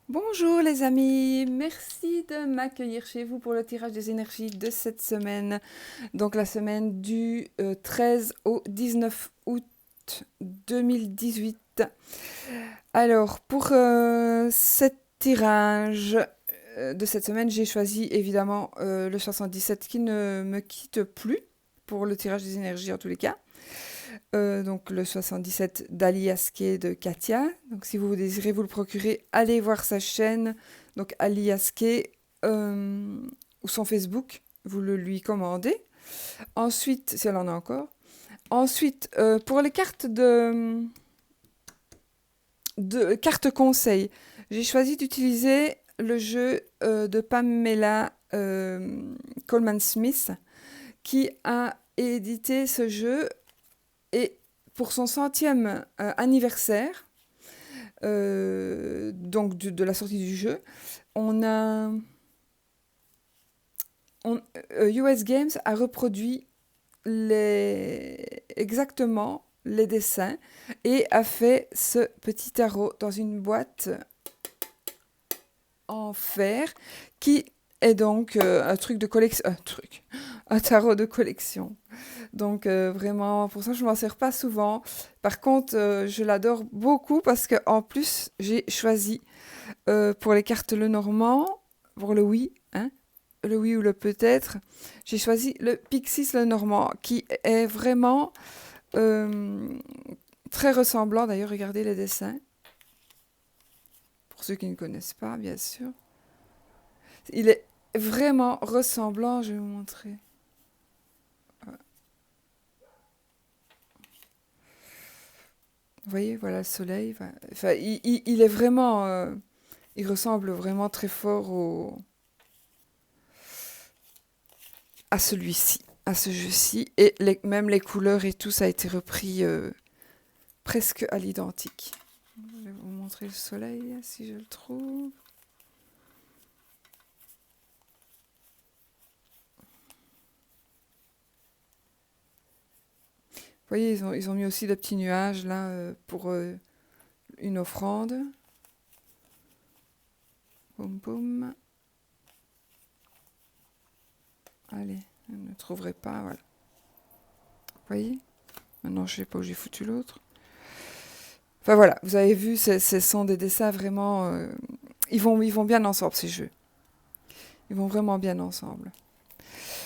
Bonjour les amis, merci de m'accueillir chez vous pour le tirage des énergies de cette semaine. Donc la semaine du 13 au 19 août 2018. Alors pour ce tirage de cette semaine, j'ai choisi évidemment le 77 qui ne me quitte plus pour le tirage des énergies en tous les cas. Donc le 77 d'Ali Askey de Katia. Donc si vous désirez vous le procurer, allez voir sa chaîne, donc Ali Askey, ou son Facebook, vous le lui commandez. Ensuite, si elle en a encore. Ensuite, pour les cartes de cartes conseils, j'ai choisi d'utiliser le jeu de Pamela Coleman Smith, qui a édité ce jeu. Et pour son centième anniversaire, donc de la sortie du jeu, on a, US Games a reproduit exactement les dessins et a fait ce petit tarot dans une boîte en fer qui est donc un truc de collection, un tarot de collection. Donc vraiment, pour ça, je ne m'en sers pas souvent. Par contre, je l'adore beaucoup parce qu'en plus, j'ai choisi pour les cartes le normand, pour le oui, hein, le oui ou le peut-être, j'ai choisi le Pixis le normand, qui est vraiment euh, très ressemblant. D'ailleurs, regardez les dessins, pour ceux qui ne connaissent pas, bien sûr. Il est vraiment ressemblant, je vais vous montrer. Vous voyez, voilà le soleil. Enfin, il est vraiment... il ressemble vraiment très fort à celui-ci, à ce jeu-ci. Et même les couleurs et tout, ça a été repris presque à l'identique. Je vais vous montrer le soleil, si je le trouve. Vous voyez, ils ont mis aussi des petits nuages là pour une offrande. Boum boum. Allez, je ne trouverai pas, voilà. Vous voyez? Maintenant, je ne sais pas où j'ai foutu l'autre. Enfin voilà, vous avez vu, ce sont des dessins vraiment... ils vont bien ensemble, ces jeux. Ils vont vraiment bien ensemble.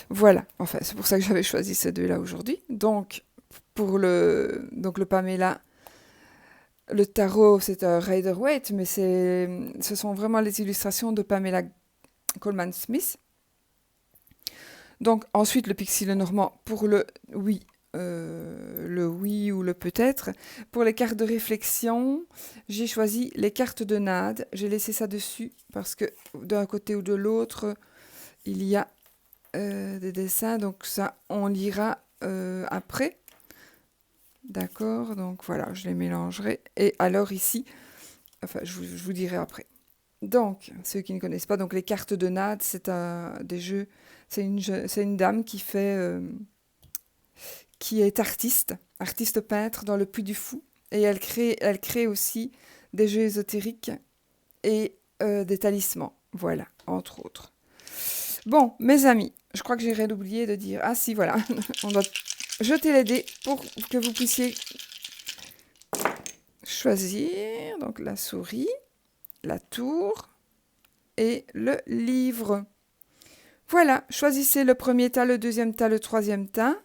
Voilà, enfin, c'est pour ça que j'avais choisi ces deux-là aujourd'hui. Donc, donc le Pamela, le tarot, c'est un Rider-Waite, mais ce sont vraiment les illustrations de Pamela Coleman Smith. Donc, ensuite, le Pixie le Normand pour le oui ou le peut-être. Pour les cartes de réflexion, j'ai choisi les cartes de Nade. J'ai laissé ça dessus parce que d'un côté ou de l'autre, il y a des dessins. Donc ça, on lira après. D'accord, donc voilà, je les mélangerai. Et alors ici, enfin, je vous dirai après. Donc, ceux qui ne connaissent pas, donc les cartes de Nade, c'est des jeux. C'est une dame qui est artiste peintre dans le Puy du Fou. Et elle crée aussi des jeux ésotériques et des talismans. Voilà, entre autres. Bon, mes amis, je crois que j'ai rien oublié de dire. Ah si, voilà, on doit jeter les dés pour que vous puissiez choisir. Donc la souris, la tour et le livre. Voilà, choisissez le premier tas, le deuxième tas, le troisième tas.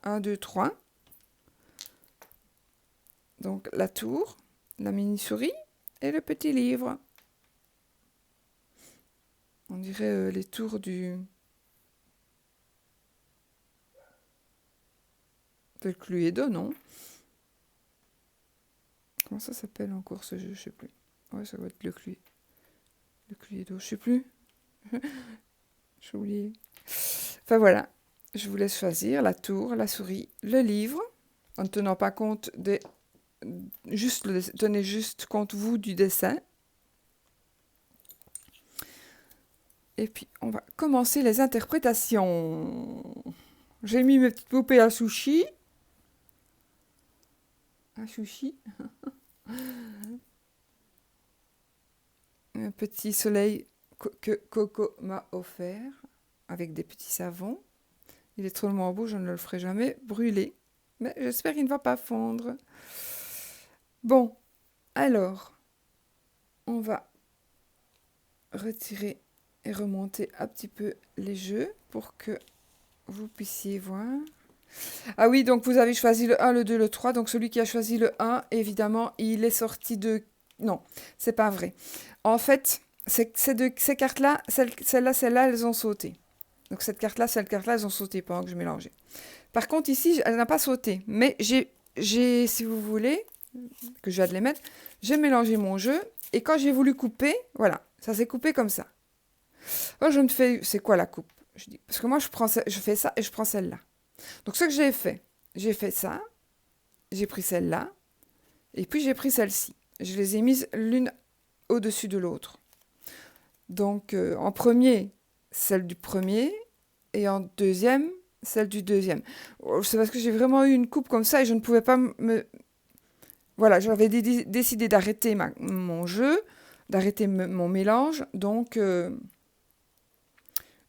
1, 2, 3. Donc la tour, la mini-souris et le petit livre. On dirait les tours de Cluedo, non? Comment ça s'appelle encore ce jeu? Je sais plus. Ouais, ça doit être le Cluedo, je sais plus. J'ai oublié. Enfin voilà, je vous laisse choisir la tour, la souris, le livre, en ne tenant pas compte des... tenez juste compte, vous, du dessin. Et puis, on va commencer les interprétations. J'ai mis mes petites poupées à sushi. À sushi. un petit soleil que Coco m'a offert avec des petits savons. Il est tellement beau, je ne le ferai jamais brûler. Mais j'espère qu'il ne va pas fondre. Bon, alors, on va retirer et remonter un petit peu les jeux pour que vous puissiez voir. Ah oui, donc vous avez choisi le 1, le 2, le 3. Donc celui qui a choisi le 1, évidemment, il est sorti de... Non, c'est pas vrai. En fait, ces cartes-là, celle-là, elles ont sauté. Donc cette carte-là, elles ont sauté pendant que je mélangeais. Par contre, ici, elle n'a pas sauté. Mais si vous voulez, que je viens de les mettre, j'ai mélangé mon jeu. Et quand j'ai voulu couper, voilà, ça s'est coupé comme ça. Moi, je me fais, c'est quoi la coupe? Je dis, parce que moi, je fais ça et je prends celle-là. Donc, ce que j'ai fait ça, j'ai pris celle-là, et puis j'ai pris celle-ci. Je les ai mises l'une au-dessus de l'autre. Donc, en premier, celle du premier, et en deuxième, celle du deuxième. C'est parce que j'ai vraiment eu une coupe comme ça et je ne pouvais pas me... Voilà, j'avais décidé d'arrêter mon jeu, d'arrêter mon mélange, donc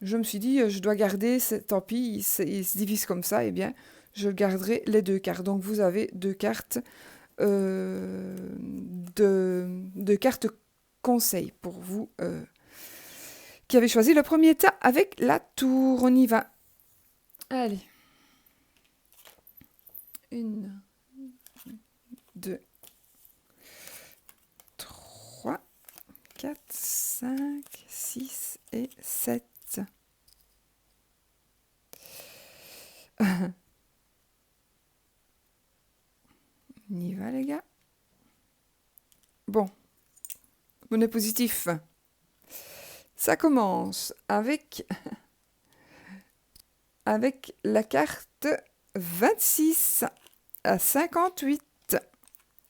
je me suis dit, je dois garder, tant pis, il se divise comme ça, eh bien, je garderai les deux cartes. Donc vous avez deux cartes de cartes conseil pour vous qui avez choisi le premier tas avec la tour. On y va. Allez. 1, 2, 3, 4, 5, 6 et 7. On y va, les gars. Bon. Bonnet positif. Ça commence avec la carte 26 à 58,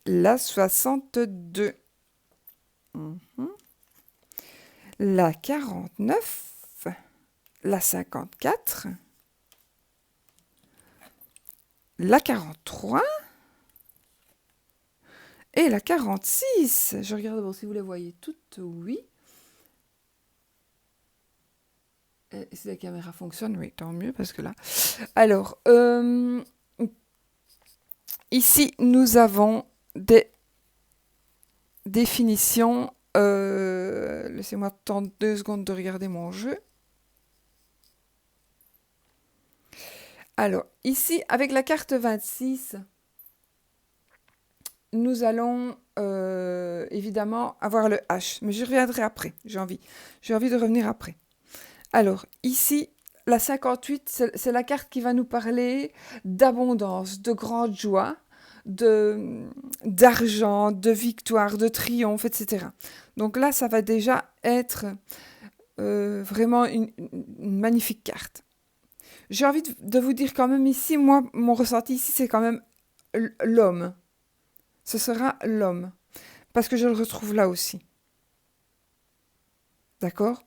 la 62, la 49, la 54, la 43 et la 46. Je regarde d'abord si vous les voyez toutes, oui. Et si la caméra fonctionne, oui, tant mieux, parce que là... Alors, ici, nous avons des définitions. Laissez-moi attendre 2 secondes de regarder mon jeu. Alors, ici, avec la carte 26, nous allons évidemment avoir le H. Mais je reviendrai après, j'ai envie de revenir après. Alors, ici, la 58, c'est la carte qui va nous parler d'abondance, de grande joie, d'argent, de victoire, de triomphe, etc. Donc là, ça va déjà être vraiment une magnifique carte. J'ai envie de vous dire quand même ici, moi, mon ressenti ici, c'est quand même l'homme. Ce sera l'homme. Parce que je le retrouve là aussi. D'accord?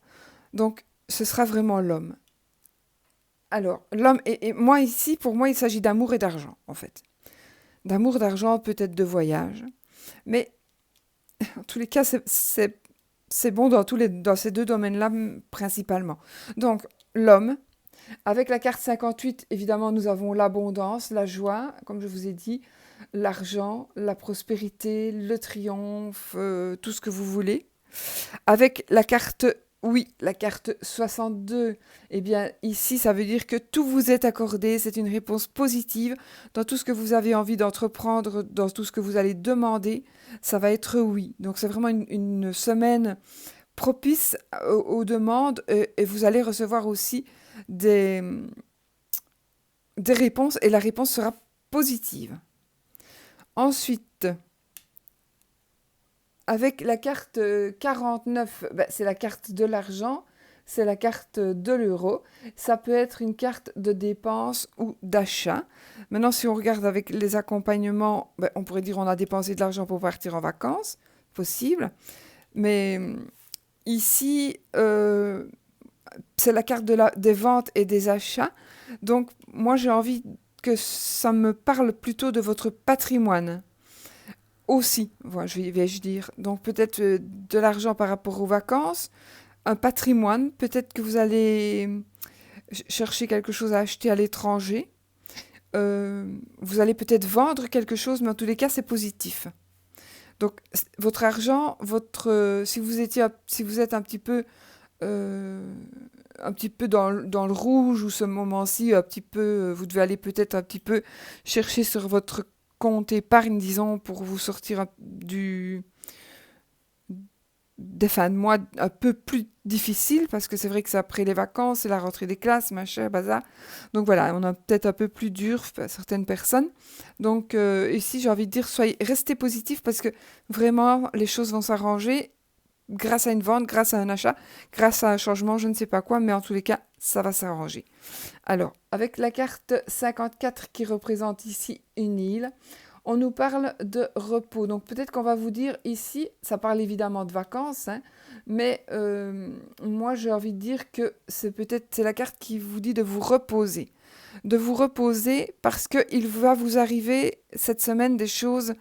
Donc, ce sera vraiment l'homme. Alors, l'homme, et moi ici, pour moi, il s'agit d'amour et d'argent, en fait. D'amour, d'argent, peut-être de voyage. Mais, en tous les cas, c'est bon dans ces deux domaines-là, principalement. Donc, l'homme, avec la carte 58, évidemment, nous avons l'abondance, la joie, comme je vous ai dit, l'argent, la prospérité, le triomphe, tout ce que vous voulez. Avec la carte, oui, la carte 62, eh bien, ici, ça veut dire que tout vous est accordé, c'est une réponse positive dans tout ce que vous avez envie d'entreprendre, dans tout ce que vous allez demander, ça va être oui. Donc, c'est vraiment une semaine propice aux demandes et vous allez recevoir aussi des réponses et la réponse sera positive. Ensuite, avec la carte 49, c'est la carte de l'argent, c'est la carte de l'euro. Ça peut être une carte de dépense ou d'achat. Maintenant, si on regarde avec les accompagnements, on pourrait dire on a dépensé de l'argent pour partir en vacances, possible. Mais ici, c'est la carte des ventes et des achats. Donc, moi, j'ai envie que ça me parle plutôt de votre patrimoine. aussi, voilà, vais-je dire. Donc peut-être de l'argent par rapport aux vacances, un patrimoine, peut-être que vous allez chercher quelque chose à acheter à l'étranger. Vous allez peut-être vendre quelque chose, mais en tous les cas, c'est positif. Donc votre argent, si vous êtes euh, un petit peu dans le rouge ou ce moment-ci, un petit peu, vous devez aller peut-être un petit peu chercher sur votre compte épargne, disons, pour vous sortir des fins de mois un peu plus difficiles, parce que c'est vrai que c'est après les vacances, c'est la rentrée des classes, machin, bazar. Donc voilà, on a peut-être un peu plus dur certaines personnes. Donc ici, j'ai envie de dire, restez positif parce que vraiment, les choses vont s'arranger grâce à une vente, grâce à un achat, grâce à un changement, je ne sais pas quoi, mais en tous les cas, ça va s'arranger. Alors, avec la carte 54 qui représente ici une île, on nous parle de repos. Donc peut-être qu'on va vous dire ici, ça parle évidemment de vacances, hein, mais moi j'ai envie de dire que c'est la carte qui vous dit de vous reposer. De vous reposer parce qu'il va vous arriver cette semaine des choses.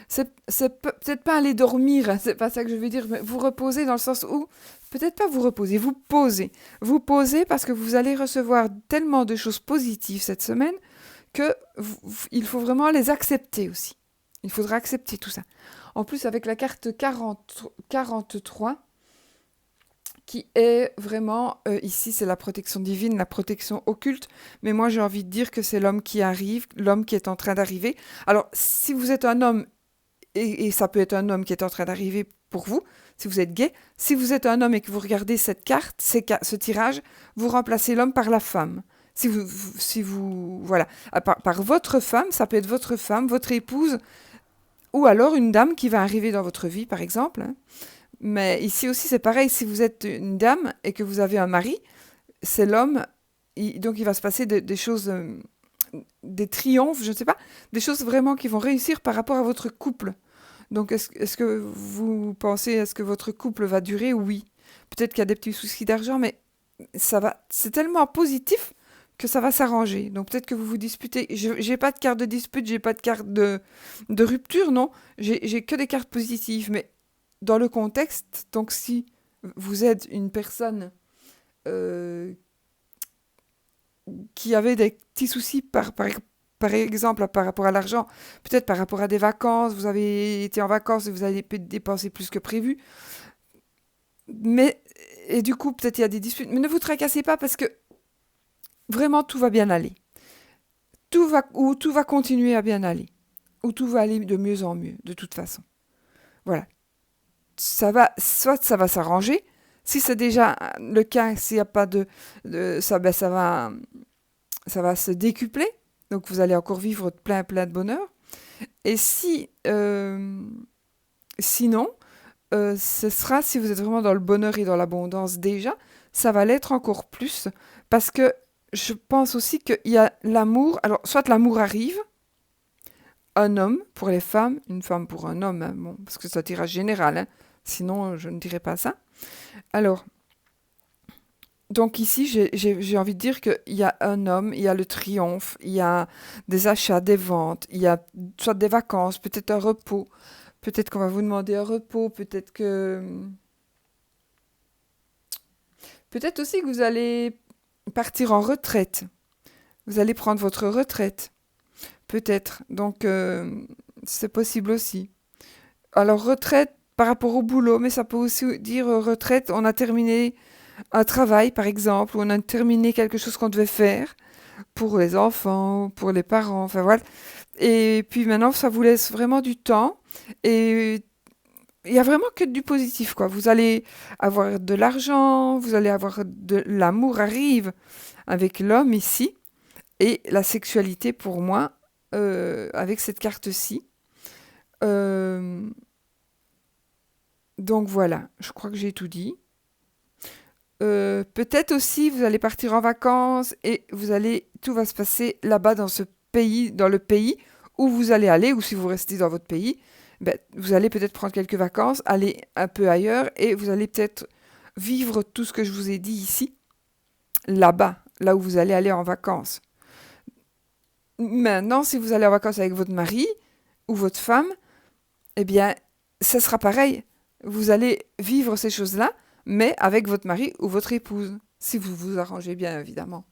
C'est peut-être pas aller dormir, hein, c'est pas ça que je veux dire, mais vous reposer dans le sens où, peut-être pas vous reposer, vous posez. Vous posez parce que vous allez recevoir tellement de choses positives cette semaine que il faut vraiment les accepter aussi. Il faudra accepter tout ça. En plus, avec la carte 43, qui est vraiment, ici, c'est la protection divine, la protection occulte, mais moi j'ai envie de dire que c'est l'homme qui arrive, l'homme qui est en train d'arriver. Alors, si vous êtes un homme, et ça peut être un homme qui est en train d'arriver pour vous, si vous êtes gay, si vous êtes un homme et que vous regardez cette carte, ce tirage, vous remplacez l'homme par la femme. Voilà, par votre femme, ça peut être votre femme, votre épouse, ou alors une dame qui va arriver dans votre vie, par exemple, hein. Mais ici aussi, c'est pareil, si vous êtes une dame et que vous avez un mari, c'est l'homme, donc il va se passer des choses, des triomphes, je ne sais pas, des choses vraiment qui vont réussir par rapport à votre couple. Donc est-ce que vous pensez, est-ce que votre couple va durer? Oui. Peut-être qu'il y a des petits soucis d'argent, mais c'est tellement positif que ça va s'arranger. Donc peut-être que vous vous disputez. J'ai pas de carte de dispute, j'ai pas de carte de rupture, non. J'ai que des cartes positives. Mais dans le contexte, donc si vous êtes une personne euh, qui avait des petits soucis par exemple par rapport à l'argent, peut-être par rapport à des vacances, vous avez été en vacances et vous avez dépensé plus que prévu, mais et du coup peut-être il y a des disputes, mais ne vous tracassez pas parce que vraiment tout va bien aller. Tout va continuer à bien aller. Ou tout va aller de mieux en mieux, de toute façon. Voilà. Soit ça va s'arranger. Si c'est déjà le cas, s'il n'y a pas ça, ben ça va se décupler. Donc vous allez encore vivre plein de bonheur. Et sinon, ce sera, si vous êtes vraiment dans le bonheur et dans l'abondance déjà, ça va l'être encore plus. Parce que je pense aussi qu'il y a l'amour. Alors, soit l'amour arrive, un homme pour les femmes, une femme pour un homme, hein, bon, parce que c'est un tirage général, hein, sinon je ne dirais pas ça. Alors, donc ici, j'ai envie de dire qu'il y a un homme, il y a le triomphe, il y a des achats, des ventes, il y a soit des vacances, peut-être un repos, peut-être qu'on va vous demander un repos, peut-être aussi que vous allez partir en retraite, vous allez prendre votre retraite, peut-être, donc c'est possible aussi. Alors retraite par rapport au boulot, mais ça peut aussi dire retraite, on a terminé un travail par exemple, ou on a terminé quelque chose qu'on devait faire pour les enfants, pour les parents, enfin voilà. Et puis maintenant, ça vous laisse vraiment du temps et il y a vraiment que du positif quoi. Vous allez avoir de l'argent, vous allez avoir de l'amour arrive avec l'homme ici et la sexualité pour moi avec cette carte-ci. Euh, donc voilà, je crois que j'ai tout dit. Peut-être aussi vous allez partir en vacances et tout va se passer là-bas dans ce pays, dans le pays où vous allez aller, ou si vous restez dans votre pays, ben, vous allez peut-être prendre quelques vacances, aller un peu ailleurs et vous allez peut-être vivre tout ce que je vous ai dit ici, là-bas, là où vous allez aller en vacances. Maintenant, si vous allez en vacances avec votre mari ou votre femme, eh bien, ça sera pareil. Vous allez vivre ces choses-là, mais avec votre mari ou votre épouse, si vous vous arrangez bien, évidemment.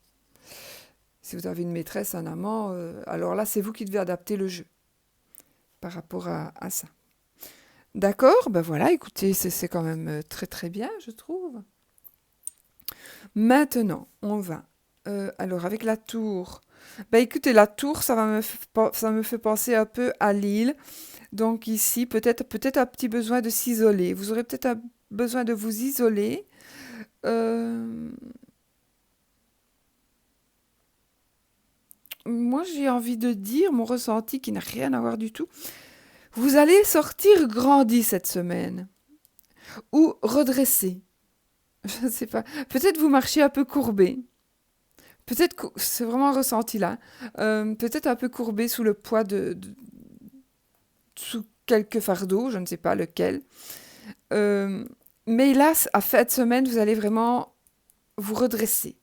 Si vous avez une maîtresse, un amant, alors là, c'est vous qui devez adapter le jeu par rapport à ça. D'accord, ben voilà, écoutez, c'est quand même très très bien, je trouve. Maintenant, on va. Alors, avec la tour. Ben écoutez, la tour, ça me fait penser un peu à l'île. Donc ici, peut-être un petit besoin de s'isoler. Vous aurez peut-être un besoin de vous isoler. Euh, Moi, j'ai envie de dire, mon ressenti qui n'a rien à voir du tout, vous allez sortir grandi cette semaine. Ou redressé. Je ne sais pas. Peut-être vous marchez un peu courbé. Peut-être que c'est vraiment un ressenti là. Peut-être un peu courbé sous le poids sous quelques fardeaux, je ne sais pas lequel. Euh, mais là, à fin de semaine, vous allez vraiment vous redresser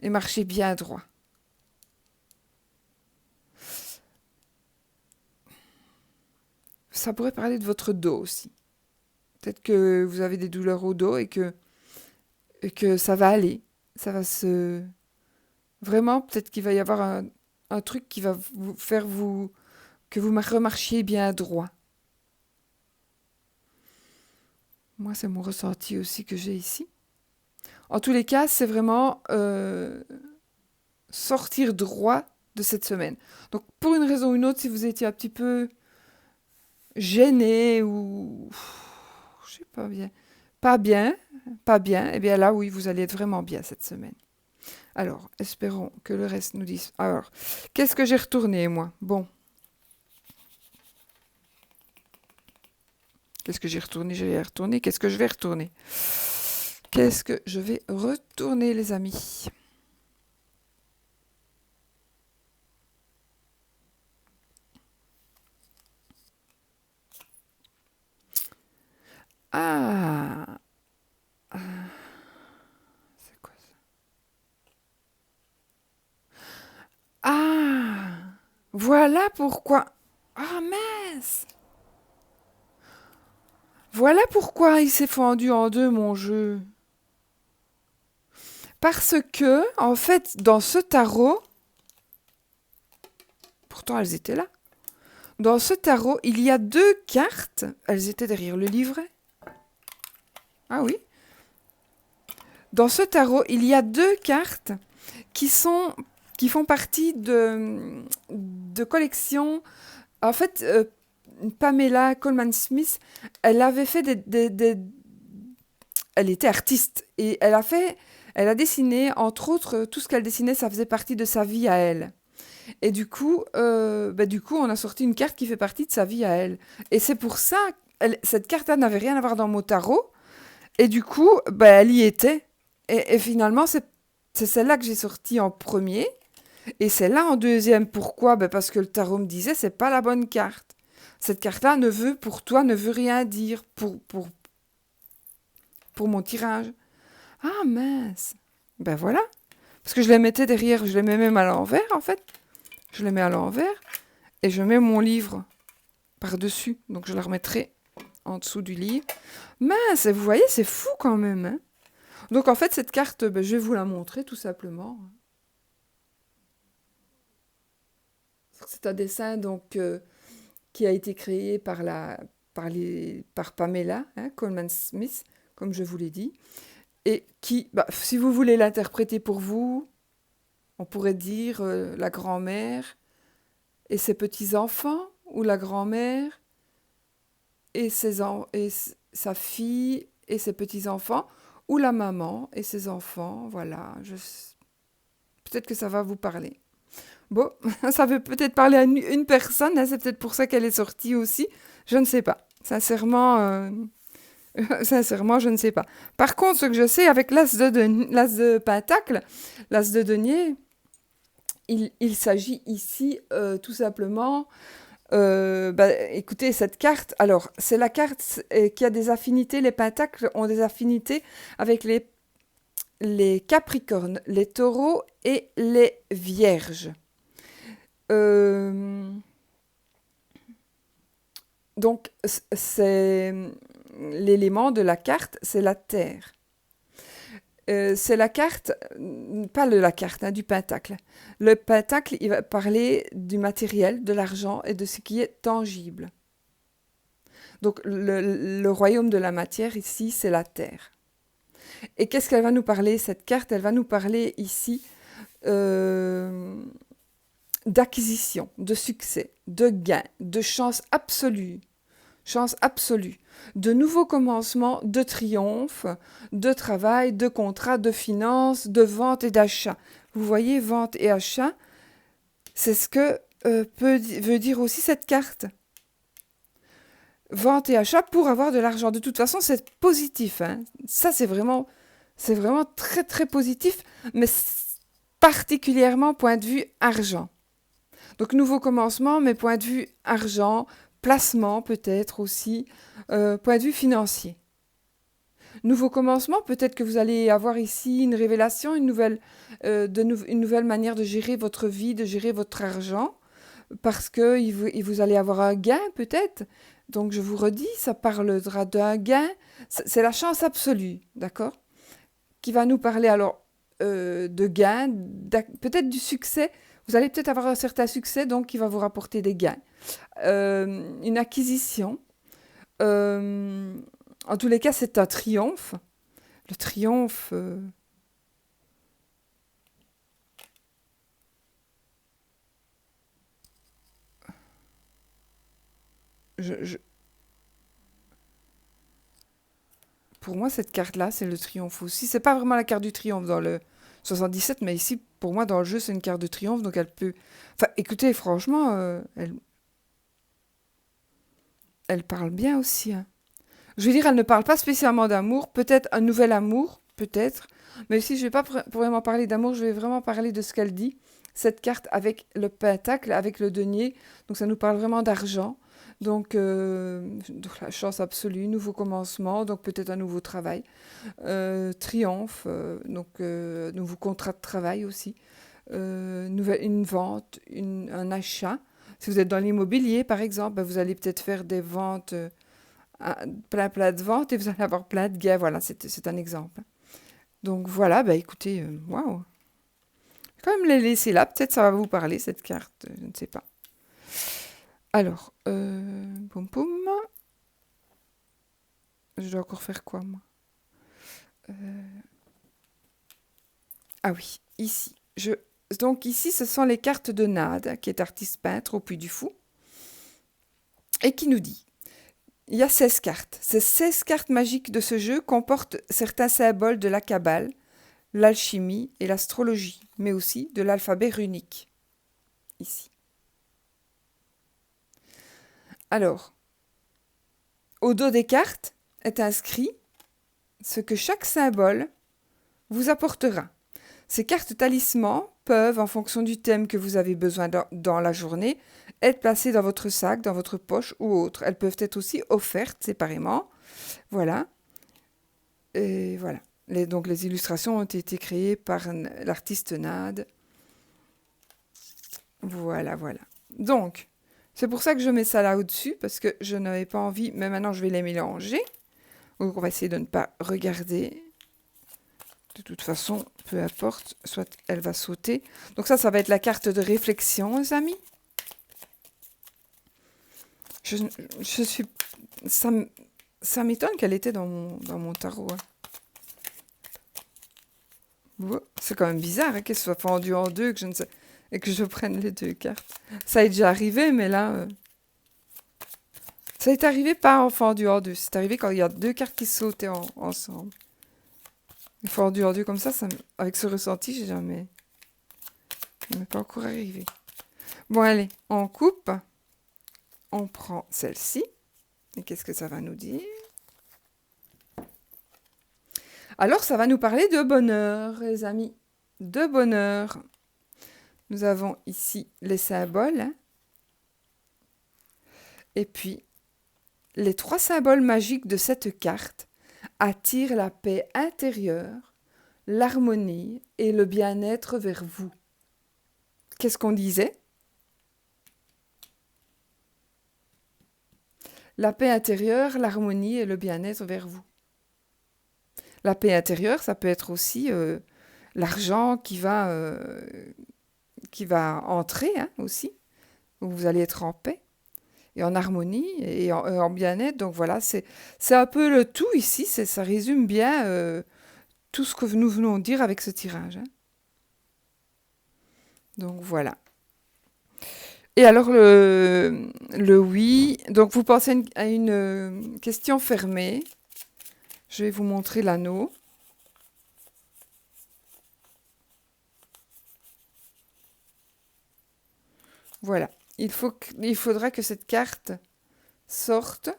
et marcher bien droit. Ça pourrait parler de votre dos aussi. Peut-être que vous avez des douleurs au dos et que ça va aller. Ça va se... Vraiment, peut-être qu'il va y avoir un truc qui va vous faire que vous remarchiez bien droit. Moi, c'est mon ressenti aussi que j'ai ici. En tous les cas, c'est vraiment sortir droit de cette semaine. Donc, pour une raison ou une autre, si vous étiez un petit peu gêné ou... Je sais pas bien. Pas bien, pas bien, eh bien là, oui, vous allez être vraiment bien cette semaine. Alors, espérons que le reste nous dise. Alors, qu'est-ce que j'ai retourné, moi? Bon, qu'est-ce que j'ai retourné? J'ai retourné. Qu'est-ce que je vais retourner? Qu'est-ce que je vais retourner, les amis? Ah, c'est quoi ça? Ah, voilà pourquoi. Ah mince! Voilà pourquoi il s'est fendu en deux, mon jeu. Parce que, en fait, dans ce tarot, pourtant elles étaient là, dans ce tarot, il y a deux cartes. Elles étaient derrière le livret. Ah oui. Dans ce tarot, il y a deux cartes qui sont qui font partie de collections. En fait, Pamela Coleman Smith, elle avait fait elle était artiste et elle a dessiné, entre autres, tout ce qu'elle dessinait, ça faisait partie de sa vie à elle. Et du coup, on a sorti une carte qui fait partie de sa vie à elle. Et c'est pour ça, cette carte-là n'avait rien à voir dans mon tarot. Et du coup, elle y était. Et finalement, c'est celle-là que j'ai sortie en premier. Et celle-là en deuxième. Pourquoi? Parce que le tarot me disait, c'est pas la bonne carte. Cette carte-là pour toi, ne veut rien dire pour mon tirage. Ah mince. Ben voilà. Parce que je les mettais derrière, je les mets même à l'envers en fait. Je les mets à l'envers et je mets mon livre par-dessus. Donc je la remettrai en dessous du livre. Mince, vous voyez, c'est fou quand même. Hein. Donc en fait, cette carte, je vais vous la montrer tout simplement. C'est un dessin donc qui a été créé par Pamela Coleman Smith, comme je vous l'ai dit, et qui, si vous voulez l'interpréter pour vous, on pourrait dire la grand-mère et ses petits-enfants, ou la grand-mère et sa fille et ses petits-enfants, ou la maman et ses enfants, voilà. Peut-être que ça va vous parler. Bon, ça veut peut-être parler à une personne, hein, c'est peut-être pour ça qu'elle est sortie aussi, je ne sais pas. Sincèrement, sincèrement, je ne sais pas. Par contre, ce que je sais avec l'as de pentacle, l'as de denier, il s'agit ici tout simplement. Écoutez, cette carte, alors, c'est la carte qui a des affinités, les pentacles ont des affinités avec les capricornes, les taureaux et les vierges. Euh, donc, c'est l'élément de la carte, c'est la terre. C'est la carte, pas la carte, hein, du pentacle. Le pentacle, il va parler du matériel, de l'argent et de ce qui est tangible. Donc, le royaume de la matière ici, c'est la terre. Et qu'est-ce qu'elle va nous parler, cette carte? Elle va nous parler ici euh, d'acquisition, de succès, de gain, de chance absolue, de nouveaux commencements, de triomphe, de travail, de contrat, de finances, de vente et d'achat. Vous voyez, vente et achat, c'est ce que veut dire aussi cette carte. Vente et achat pour avoir de l'argent. De toute façon, c'est positif, hein. Ça, c'est vraiment très très positif, mais particulièrement point de vue argent. Donc nouveau commencement, mais point de vue argent, placement peut-être aussi, point de vue financier. Nouveau commencement, peut-être que vous allez avoir ici une révélation, une nouvelle manière de gérer votre vie, de gérer votre argent, parce que vous allez avoir un gain peut-être. Donc je vous redis, ça parlera d'un gain, c'est la chance absolue, d'accord? Qui va nous parler alors de gains, peut-être du succès. Vous allez peut-être avoir un certain succès, donc qui va vous rapporter des gains. Une acquisition. Euh, En tous les cas, c'est un triomphe. Le triomphe. Je- je- pour moi, cette carte-là, c'est le triomphe aussi. C'est pas vraiment la carte du triomphe dans le 77, mais ici, pour moi, dans le jeu, c'est une carte de triomphe, donc elle peut. Enfin, écoutez, franchement, elle parle bien aussi, hein. Je veux dire, elle ne parle pas spécialement d'amour, peut-être un nouvel amour, peut-être. Mais ici, je ne vais pas vraiment parler d'amour, je vais vraiment parler de ce qu'elle dit. Cette carte avec le pentacle, avec le denier, donc ça nous parle vraiment d'argent. Donc la chance absolue, nouveau commencement, donc peut-être un nouveau travail. Triomphe, nouveau contrat de travail aussi. Une vente, un achat. Si vous êtes dans l'immobilier, par exemple, ben, vous allez peut-être faire des ventes plein de ventes et vous allez avoir plein de gains. Voilà, c'est un exemple. Donc voilà, bah écoutez, waouh. Je vais quand même les laisser là, peut-être ça va vous parler cette carte, je ne sais pas. Alors, poum poum, je dois encore faire quoi moi? Euh, Ah oui, ici. Donc ici, ce sont les cartes de Nade, qui est artiste peintre au Puy du Fou, et qui nous dit il y a 16 cartes. Ces 16 cartes magiques de ce jeu comportent certains symboles de la Kabbale, l'alchimie et l'astrologie, mais aussi de l'alphabet runique, ici. Alors, au dos des cartes est inscrit ce que chaque symbole vous apportera. Ces cartes talismans peuvent, en fonction du thème que vous avez besoin dans la journée, être placées dans votre sac, dans votre poche ou autre. Elles peuvent être aussi offertes séparément. Voilà. Et voilà. Donc les illustrations ont été créées par l'artiste Nade. Voilà, voilà. Donc, c'est pour ça que je mets ça là au-dessus, parce que je n'avais pas envie, mais maintenant je vais les mélanger. Donc on va essayer de ne pas regarder. De toute façon, peu importe, soit elle va sauter. Donc ça va être la carte de réflexion, les amis. Je suis... Ça m'étonne qu'elle était dans mon tarot, hein. C'est quand même bizarre, hein, qu'elle soit fendue en deux, que je ne sais, et que je prenne les deux cartes. Ça est déjà arrivé, mais là... ça est arrivé pas en fendu en deux. C'est arrivé quand il y a deux cartes qui sautaient ensemble. Fendu en deux comme ça avec ce ressenti, j'ai jamais... Ça m'est pas encore arrivé. Bon, allez, on coupe. On prend celle-ci. Et qu'est-ce que ça va nous dire? Alors, ça va nous parler de bonheur, les amis. De bonheur. Nous avons ici les symboles, hein. Et puis, les trois symboles magiques de cette carte attirent la paix intérieure, l'harmonie et le bien-être vers vous. Qu'est-ce qu'on disait? la paix intérieure, l'harmonie et le bien-être vers vous. La paix intérieure, ça peut être aussi l'argent qui va entrer hein, aussi, où vous allez être en paix et en harmonie et en bien-être. Donc voilà, c'est un peu le tout ici, ça résume bien tout ce que nous venons de dire avec ce tirage. Hein. Donc voilà. Et alors le oui, donc vous pensez à une question fermée. Je vais vous montrer l'anneau. Voilà. Il faudra que cette carte sorte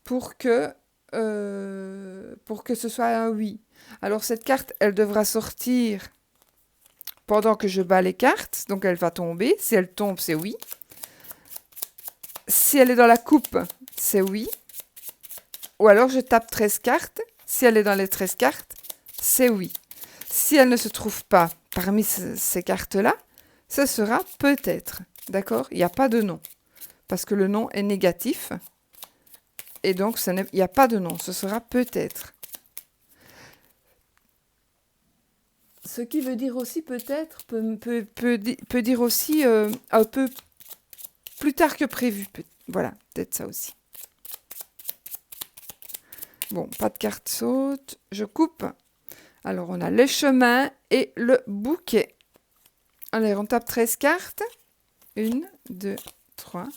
pour que ce soit un oui. Alors cette carte, elle devra sortir pendant que je bats les cartes. Donc elle va tomber. Si elle tombe, c'est oui. Si elle est dans la coupe, c'est oui. Ou alors je tape 13 cartes. Si elle est dans les 13 cartes, c'est oui. Si elle ne se trouve pas parmi ces cartes-là, ce sera peut-être. D'accord? Il n'y a pas de non. Parce que le non est négatif. Et donc, il n'y a pas de non. Ce sera peut-être. Ce qui veut dire aussi peut-être, peut dire aussi un peu plus tard que prévu. Voilà, peut-être ça aussi. Bon, pas de carte saute. Je coupe. Alors, on a le chemin et le bouquet. Allez, on tape 13 cartes. 1, 2, 3,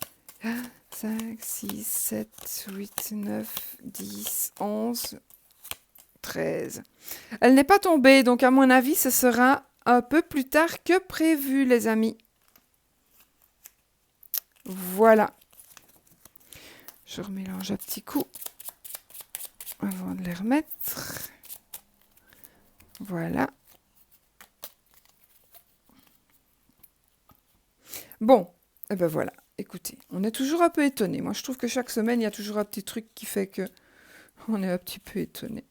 5, 6, 7, 8, 9, 10, 11, 13. Elle n'est pas tombée, donc à mon avis, ce sera un peu plus tard que prévu, les amis. Voilà. Je remélange un petit coup avant de les remettre. Voilà. Bon, et ben voilà. Écoutez, on est toujours un peu étonné. Moi, je trouve que chaque semaine, il y a toujours un petit truc qui fait que on est un petit peu étonné.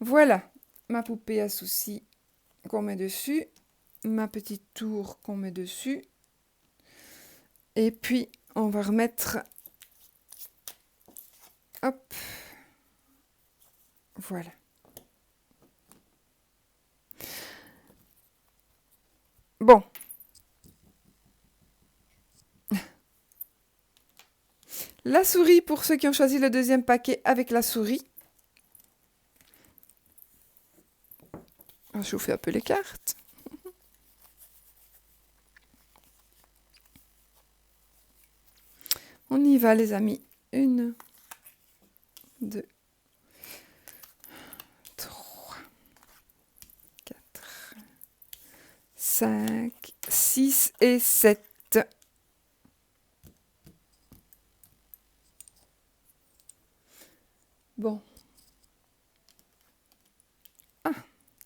Voilà, ma poupée à soucis qu'on met dessus, ma petite tour qu'on met dessus. Et puis, on va remettre... Hop. Voilà. Bon. La souris, pour ceux qui ont choisi le deuxième paquet avec la souris. Je vous fais un peu les cartes. On y va, les amis. 1, 2, 3, 4, 5, 6 et 7. Bon. Ah,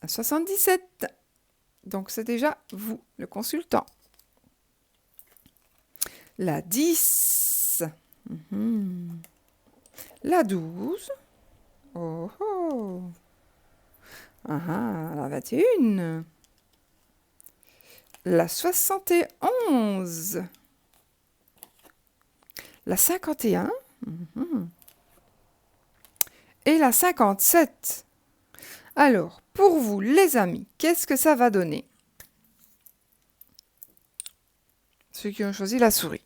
77. Donc c'est déjà vous, le consultant. La 10. La 12. Oh oh. La 21. La 71. La 51. Et la 57. Alors, pour vous, les amis, qu'est-ce que ça va donner? Ceux qui ont choisi la souris.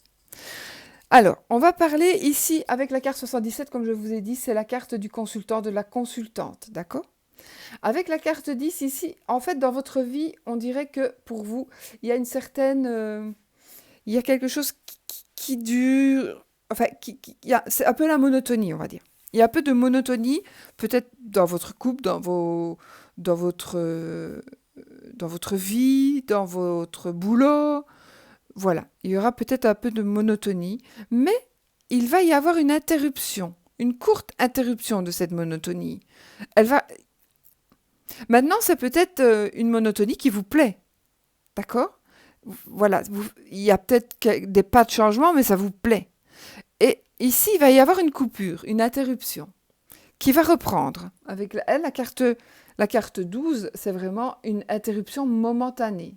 Alors, on va parler ici avec la carte 77, comme je vous ai dit, c'est la carte du consultant, de la consultante, d'accord? Avec la carte 10 ici, en fait, dans votre vie, on dirait que pour vous, il y a une certaine... il y a quelque chose qui dure... Enfin, c'est un peu la monotonie, on va dire. Il y a un peu de monotonie, peut-être dans votre couple, dans votre vie, dans votre boulot. Voilà, il y aura peut-être un peu de monotonie, mais il va y avoir une interruption, une courte interruption de cette monotonie. Elle va... Maintenant, c'est peut-être une monotonie qui vous plaît, d'accord? Voilà, il y a peut-être des pas de changement, mais ça vous plaît. Et ici, il va y avoir une coupure, une interruption, qui va reprendre. Avec la carte 12, c'est vraiment une interruption momentanée.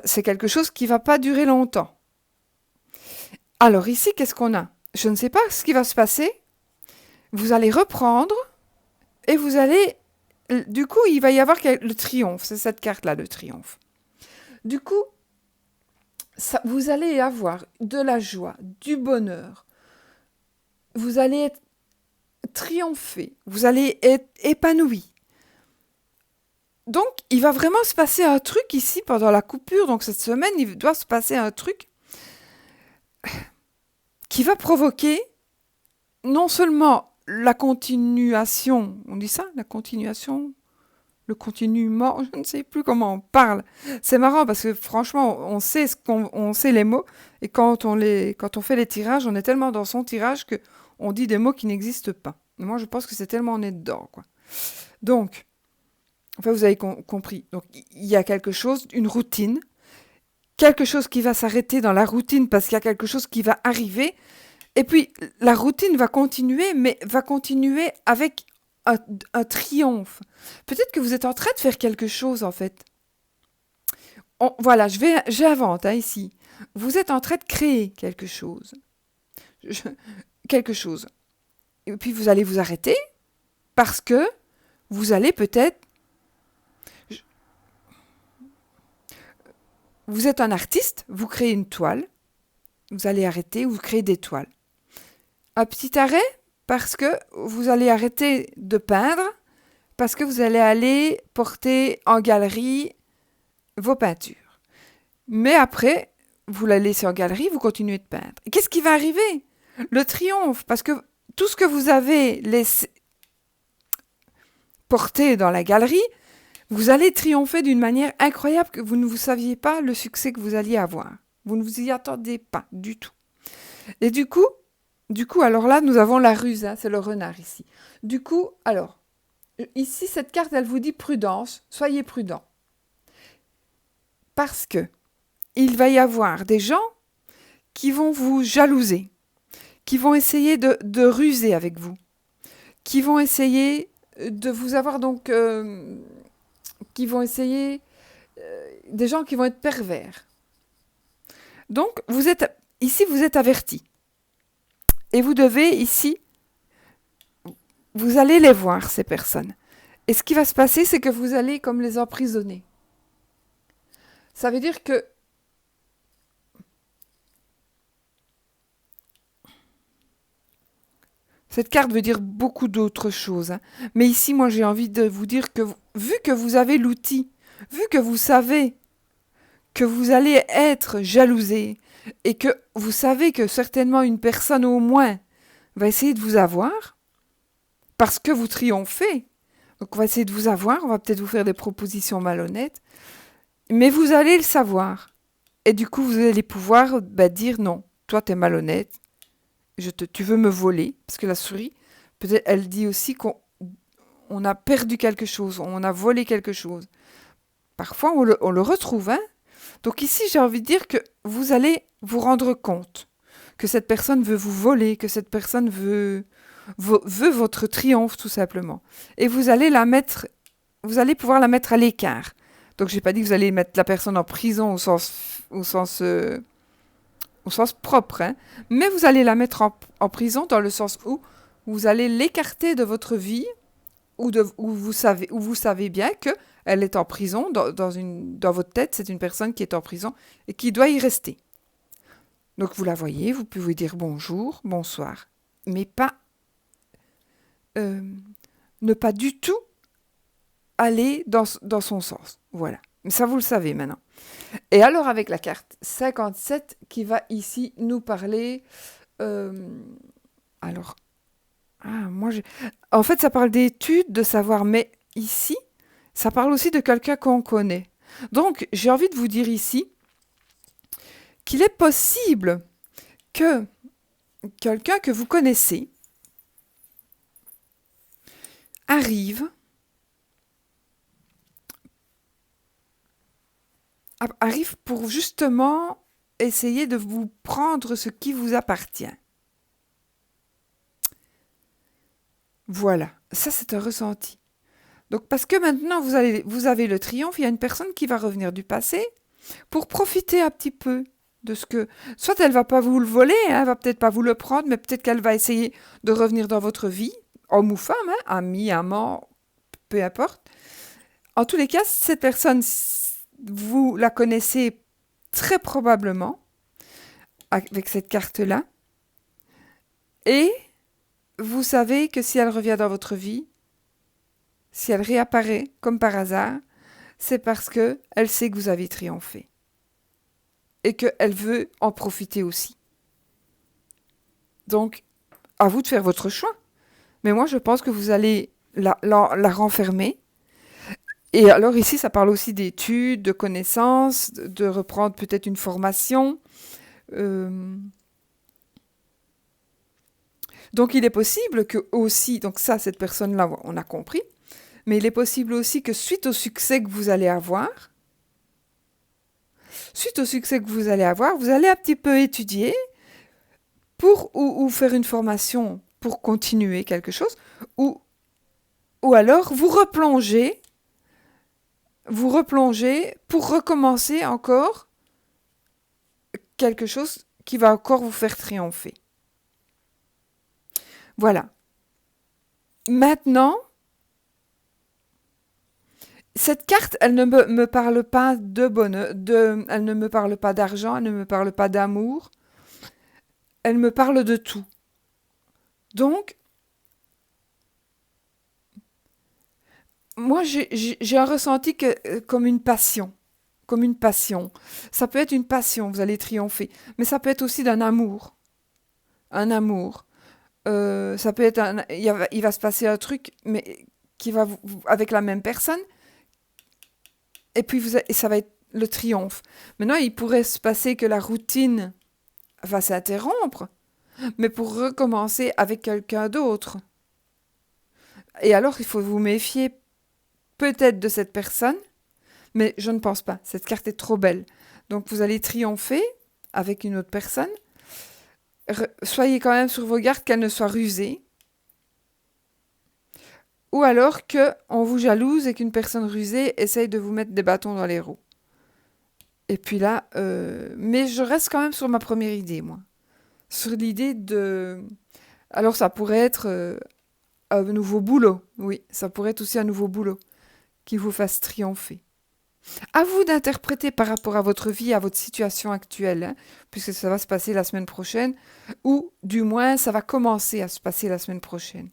C'est quelque chose qui va pas durer longtemps. Alors ici, qu'est-ce qu'on a? Je ne sais pas ce qui va se passer. Vous allez reprendre et vous allez... Du coup, il va y avoir le triomphe. C'est cette carte-là, le triomphe. Du coup, vous allez avoir de la joie, du bonheur. Vous allez être triompher. Vous allez être épanoui. Donc, il va vraiment se passer un truc ici pendant la coupure. Donc, cette semaine, il doit se passer un truc qui va provoquer non seulement la continuation, on dit ça, la continuation, le continuement, je ne sais plus comment on parle. C'est marrant parce que franchement, on sait les mots et quand on fait les tirages, on est tellement dans son tirage que on dit des mots qui n'existent pas. Et moi, je pense que c'est tellement on est dedans, quoi. Donc, enfin, vous avez compris. Donc, il y a quelque chose, une routine, quelque chose qui va s'arrêter dans la routine parce qu'il y a quelque chose qui va arriver. Et puis, la routine va continuer, mais va continuer avec un triomphe. Peut-être que vous êtes en train de faire quelque chose, en fait. Voilà, j'invente ici. Vous êtes en train de créer quelque chose. Quelque chose. Et puis, vous allez vous arrêter parce que vous allez peut-être... Vous êtes un artiste, vous créez une toile. Vous allez arrêter, vous créez des toiles. Un petit arrêt parce que vous allez arrêter de peindre, parce que vous allez aller porter en galerie vos peintures. Mais après, vous la laissez en galerie, vous continuez de peindre. Et qu'est-ce qui va arriver? Le triomphe, parce que tout ce que vous avez laissé porter dans la galerie, vous allez triompher d'une manière incroyable que vous ne vous saviez pas le succès que vous alliez avoir. Vous ne vous y attendez pas du tout. Et du coup, alors là, nous avons la ruse, hein, c'est le renard ici. Du coup, alors, ici, cette carte, elle vous dit prudence, soyez prudent. Parce que il va y avoir des gens qui vont vous jalouser, qui vont essayer de ruser avec vous, qui vont essayer de vous avoir donc... qui vont essayer... des gens qui vont être pervers. Donc, vous êtes avertis. Et vous devez ici, vous allez les voir, ces personnes. Et ce qui va se passer, c'est que vous allez comme les emprisonner. Ça veut dire que cette carte veut dire beaucoup d'autres choses. Hein. Mais ici, moi, j'ai envie de vous dire que vu que vous avez l'outil, vu que vous savez que vous allez être jalousé et que vous savez que certainement une personne au moins va essayer de vous avoir, parce que vous triomphez. Donc on va essayer de vous avoir, on va peut-être vous faire des propositions malhonnêtes, mais vous allez le savoir. Et du coup, vous allez pouvoir dire non, toi t'es malhonnête, tu veux me voler, parce que la souris, peut-être elle dit aussi qu'on a perdu quelque chose, on a volé quelque chose. Parfois, on le retrouve, hein. Donc ici, j'ai envie de dire que vous allez vous rendre compte que cette personne veut vous voler, que cette personne veut votre triomphe, tout simplement. Et vous allez pouvoir la mettre à l'écart. Donc, j'ai pas dit que vous allez mettre la personne en prison au sens propre, hein, mais vous allez la mettre en prison dans le sens où vous allez l'écarter de votre vie, où vous savez bien que elle est en prison, dans votre tête, c'est une personne qui est en prison et qui doit y rester. Donc vous la voyez, vous pouvez dire bonjour, bonsoir, mais pas ne pas du tout aller dans son sens. Voilà. Mais ça, vous le savez maintenant. Et alors avec la carte 57 qui va ici nous parler... en fait, ça parle d'études, de savoir, mais ici, ça parle aussi de quelqu'un qu'on connaît. Donc, j'ai envie de vous dire ici qu'il est possible que quelqu'un que vous connaissez arrive pour justement essayer de vous prendre ce qui vous appartient. Voilà, ça c'est un ressenti. Donc parce que maintenant vous avez le triomphe, il y a une personne qui va revenir du passé pour profiter un petit peu de ce que... Soit elle va pas vous le voler, hein, elle va peut-être pas vous le prendre, mais peut-être qu'elle va essayer de revenir dans votre vie, homme ou femme, hein, ami, amant, peu importe. En tous les cas, cette personne, vous la connaissez très probablement avec cette carte-là. Et vous savez que si elle revient dans votre vie, si elle réapparaît comme par hasard, c'est parce que elle sait que vous avez triomphé. Et qu'elle veut en profiter aussi. Donc, à vous de faire votre choix. Mais moi, je pense que vous allez la renfermer. Et alors ici, ça parle aussi d'études, de connaissances, de reprendre peut-être une formation. Euh, Donc il est possible que aussi, donc ça, cette personne-là, on a compris, mais il est possible aussi que suite au succès que vous allez avoir, vous allez un petit peu étudier ou faire une formation pour continuer quelque chose, ou, ou alors vous replongez pour recommencer encore quelque chose qui va encore vous faire triompher. Voilà. Maintenant, cette carte, elle ne me parle pas de bonheur, elle ne me parle pas d'argent, elle ne me parle pas d'amour, elle me parle de tout. Donc, moi, j'ai un ressenti comme une passion. Comme une passion. Ça peut être une passion, vous allez triompher. Mais ça peut être aussi d'un amour. Un amour. Ça peut être il va se passer un truc, mais qui va avec la même personne. Et puis, et ça va être le triomphe. Maintenant, il pourrait se passer que la routine va s'interrompre, mais pour recommencer avec quelqu'un d'autre. Et alors, il faut vous méfier peut-être de cette personne, mais je ne pense pas. Cette carte est trop belle. Donc, vous allez triompher avec une autre personne. Soyez quand même sur vos gardes qu'elle ne soit rusée. Ou alors qu'on vous jalouse et qu'une personne rusée essaye de vous mettre des bâtons dans les roues. Et puis là, mais je reste quand même sur ma première idée, moi. Sur l'idée de... Alors, ça pourrait être un nouveau boulot. Oui, ça pourrait être aussi un nouveau boulot qui vous fasse triompher. À vous d'interpréter par rapport à votre vie, à votre situation actuelle, hein, puisque ça va se passer la semaine prochaine, ou du moins ça va commencer à se passer la semaine prochaine.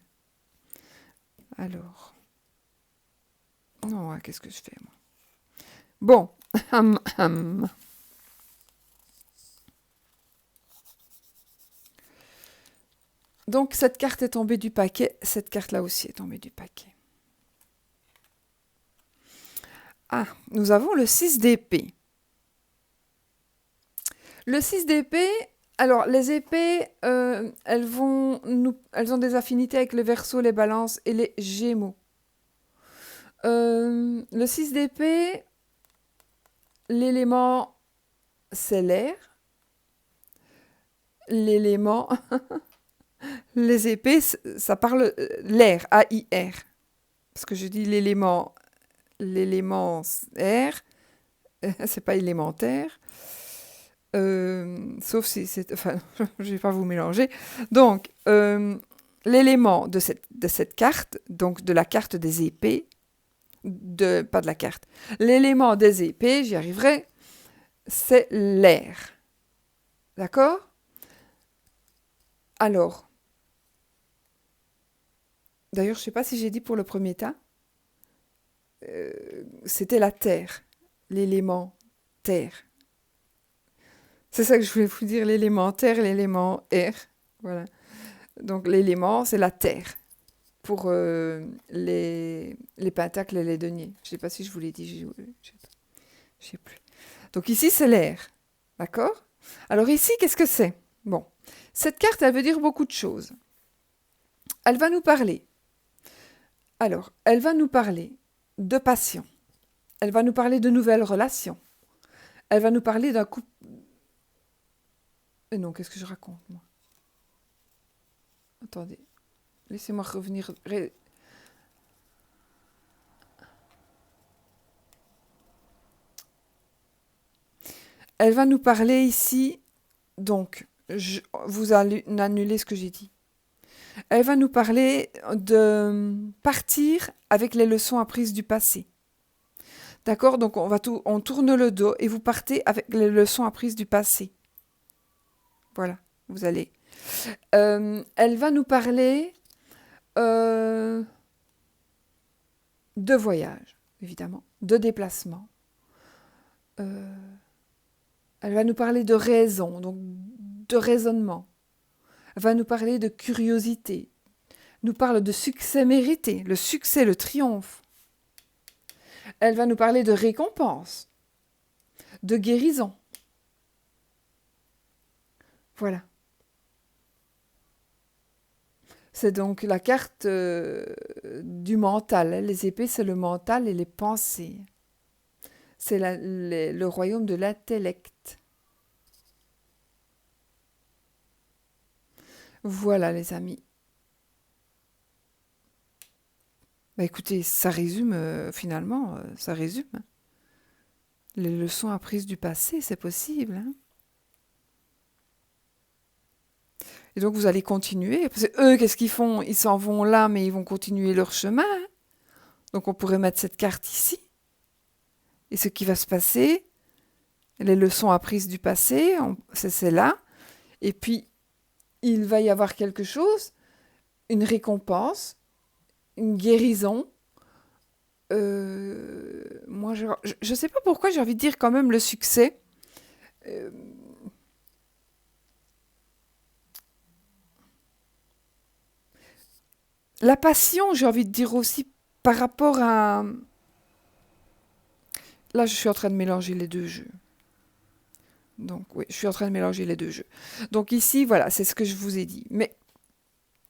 Alors, non, hein, qu'est-ce que je fais moi? Bon, donc cette carte est tombée du paquet, cette carte-là aussi est tombée du paquet. Ah, nous avons le 6 d'épée. Le 6 d'épée, alors les épées, elles ont des affinités avec le Verseau, les Balances et les Gémeaux. Le 6 d'épée, l'élément, c'est l'air. L'élément, les épées, ça parle l'air, A-I-R. Parce que je dis l'élément air, c'est pas élémentaire. Sauf si c'est... Enfin, je vais pas vous mélanger. Donc, l'élément de cette carte, donc de la carte des épées, pas de la carte, l'élément des épées, j'y arriverai, c'est l'air. D'accord? Alors, d'ailleurs, je sais pas si j'ai dit pour le premier tas, c'était la terre, l'élément terre. C'est ça que je voulais vous dire, l'élément terre, l'élément air. Voilà. Donc l'élément, c'est la terre. Pour les pentacles et les deniers. Je ne sais pas si je vous l'ai dit, je ne sais plus. Donc ici, c'est l'air. D'accord? Alors ici, qu'est-ce que c'est? Bon, cette carte, elle veut dire beaucoup de choses. Elle va nous parler. Alors, elle va nous parler de passion. Elle va nous parler de nouvelles relations. Elle va nous parler d'un couple... non, qu'est-ce que je raconte, moi? Attendez. Laissez-moi revenir... Elle va nous parler ici, donc, vous annulez ce que j'ai dit. Elle va nous parler de partir avec les leçons apprises du passé. D'accord? Donc on tourne le dos et vous partez avec les leçons apprises du passé. Voilà, vous allez. Elle va nous parler de voyage, évidemment, de déplacement. Elle va nous parler de raison, donc de raisonnement. Elle va nous parler de curiosité. Nous parle de succès mérité, le succès, le triomphe. Elle va nous parler de récompense, de guérison. Voilà. C'est donc la carte du mental. Les épées, c'est le mental et les pensées. C'est le royaume de l'intellect. Voilà, les amis. Bah écoutez, ça résume, finalement, ça résume. Hein. Les leçons apprises du passé, c'est possible. Hein. Et donc, vous allez continuer. Parce que eux, qu'est-ce qu'ils font? Ils s'en vont là, mais ils vont continuer leur chemin. Hein. Donc, on pourrait mettre cette carte ici. Et ce qui va se passer, les leçons apprises du passé, c'est là. Et puis, il va y avoir quelque chose, une récompense, une guérison. Moi, je ne sais pas pourquoi j'ai envie de dire quand même le succès. Euh, la passion, j'ai envie de dire aussi par rapport à... Là, je suis en train de mélanger les deux jeux. Donc, oui, je suis en train de mélanger les deux jeux. Donc ici, voilà, c'est ce que je vous ai dit. Mais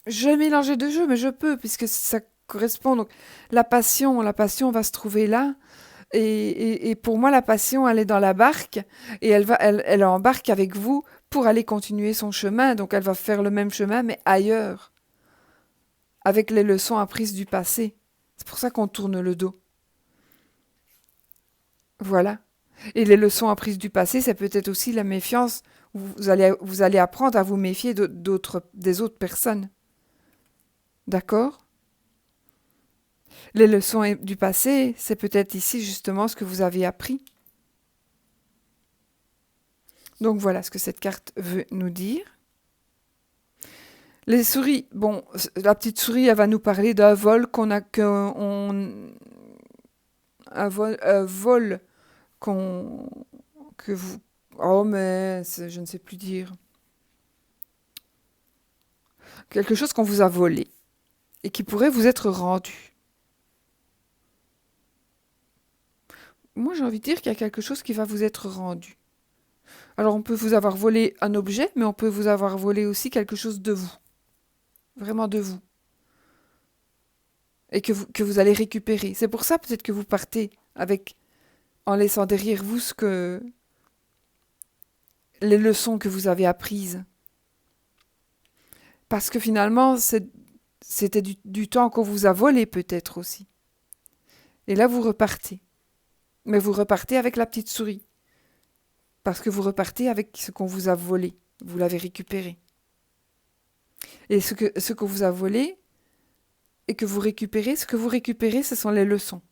je vais mélanger deux jeux, mais je peux, puisque ça correspond. Donc, la passion va se trouver là. Et pour moi, la passion, elle est dans la barque et elle embarque avec vous pour aller continuer son chemin. Donc, elle va faire le même chemin, mais ailleurs, avec les leçons apprises du passé. C'est pour ça qu'on tourne le dos. Voilà. Et les leçons apprises du passé, c'est peut-être aussi la méfiance. Vous allez apprendre à vous méfier des autres personnes. D'accord? Les leçons du passé, c'est peut-être ici justement ce que vous avez appris. Donc voilà ce que cette carte veut nous dire. Les souris, bon, la petite souris, elle va nous parler d'un vol un vol qu'on, que vous, oh mais je ne sais plus dire, quelque chose qu'on vous a volé et qui pourrait vous être rendu. Moi, j'ai envie de dire qu'il y a quelque chose qui va vous être rendu. Alors, on peut vous avoir volé un objet, mais on peut vous avoir volé aussi quelque chose de vous. Vraiment de vous. Et que vous allez récupérer. C'est pour ça peut-être que vous partez en laissant derrière vous les leçons que vous avez apprises. Parce que finalement, c'était du temps qu'on vous a volé peut-être aussi. Et là, vous repartez. Mais vous repartez avec la petite souris. Parce que vous repartez avec ce qu'on vous a volé. Vous l'avez récupéré. Et ce que vous a volé et que vous récupérez, ce que vous récupérez, ce sont les leçons.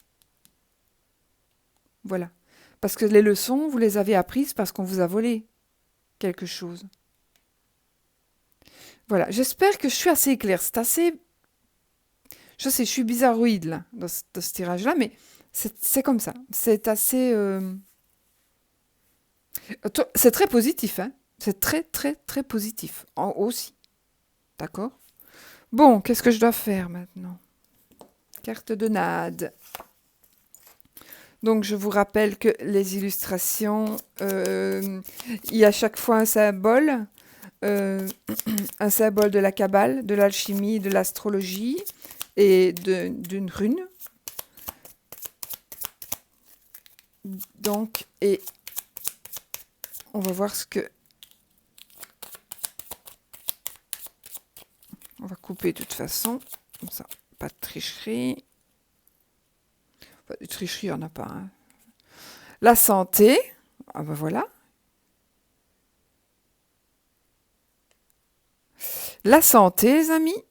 Voilà. Parce que les leçons, vous les avez apprises parce qu'on vous a volé quelque chose. Voilà. J'espère que je suis assez claire. C'est assez... Je sais, je suis bizarroïde là, dans ce tirage-là, mais c'est comme ça. C'est assez... C'est très positif, hein. C'est très, très, très positif. Aussi. D'accord? Bon, qu'est-ce que je dois faire maintenant? Carte de Nade. Donc, je vous rappelle que les illustrations, il y a chaque fois un symbole de la Kabbale, de l'alchimie, de l'astrologie et d'une rune. Donc, et on va voir ce que... On va couper de toute façon, comme ça, pas de tricherie. Enfin, de tricherie, il n'y en a pas. Hein. La santé, ah ben voilà, La santé, les amis.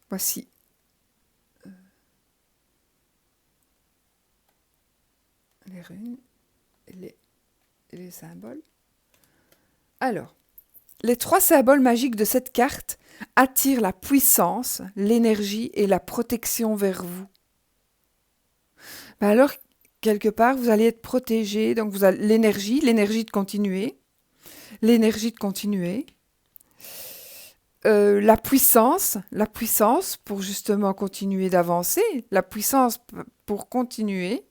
Voici les runes et les symboles. Alors, les 3 symboles magiques de cette carte attirent la puissance, l'énergie et la protection vers vous. Ben alors, quelque part, vous allez être protégé. Donc, vous avez l'énergie de continuer. L'énergie de continuer. La puissance pour justement continuer d'avancer. La puissance pour continuer.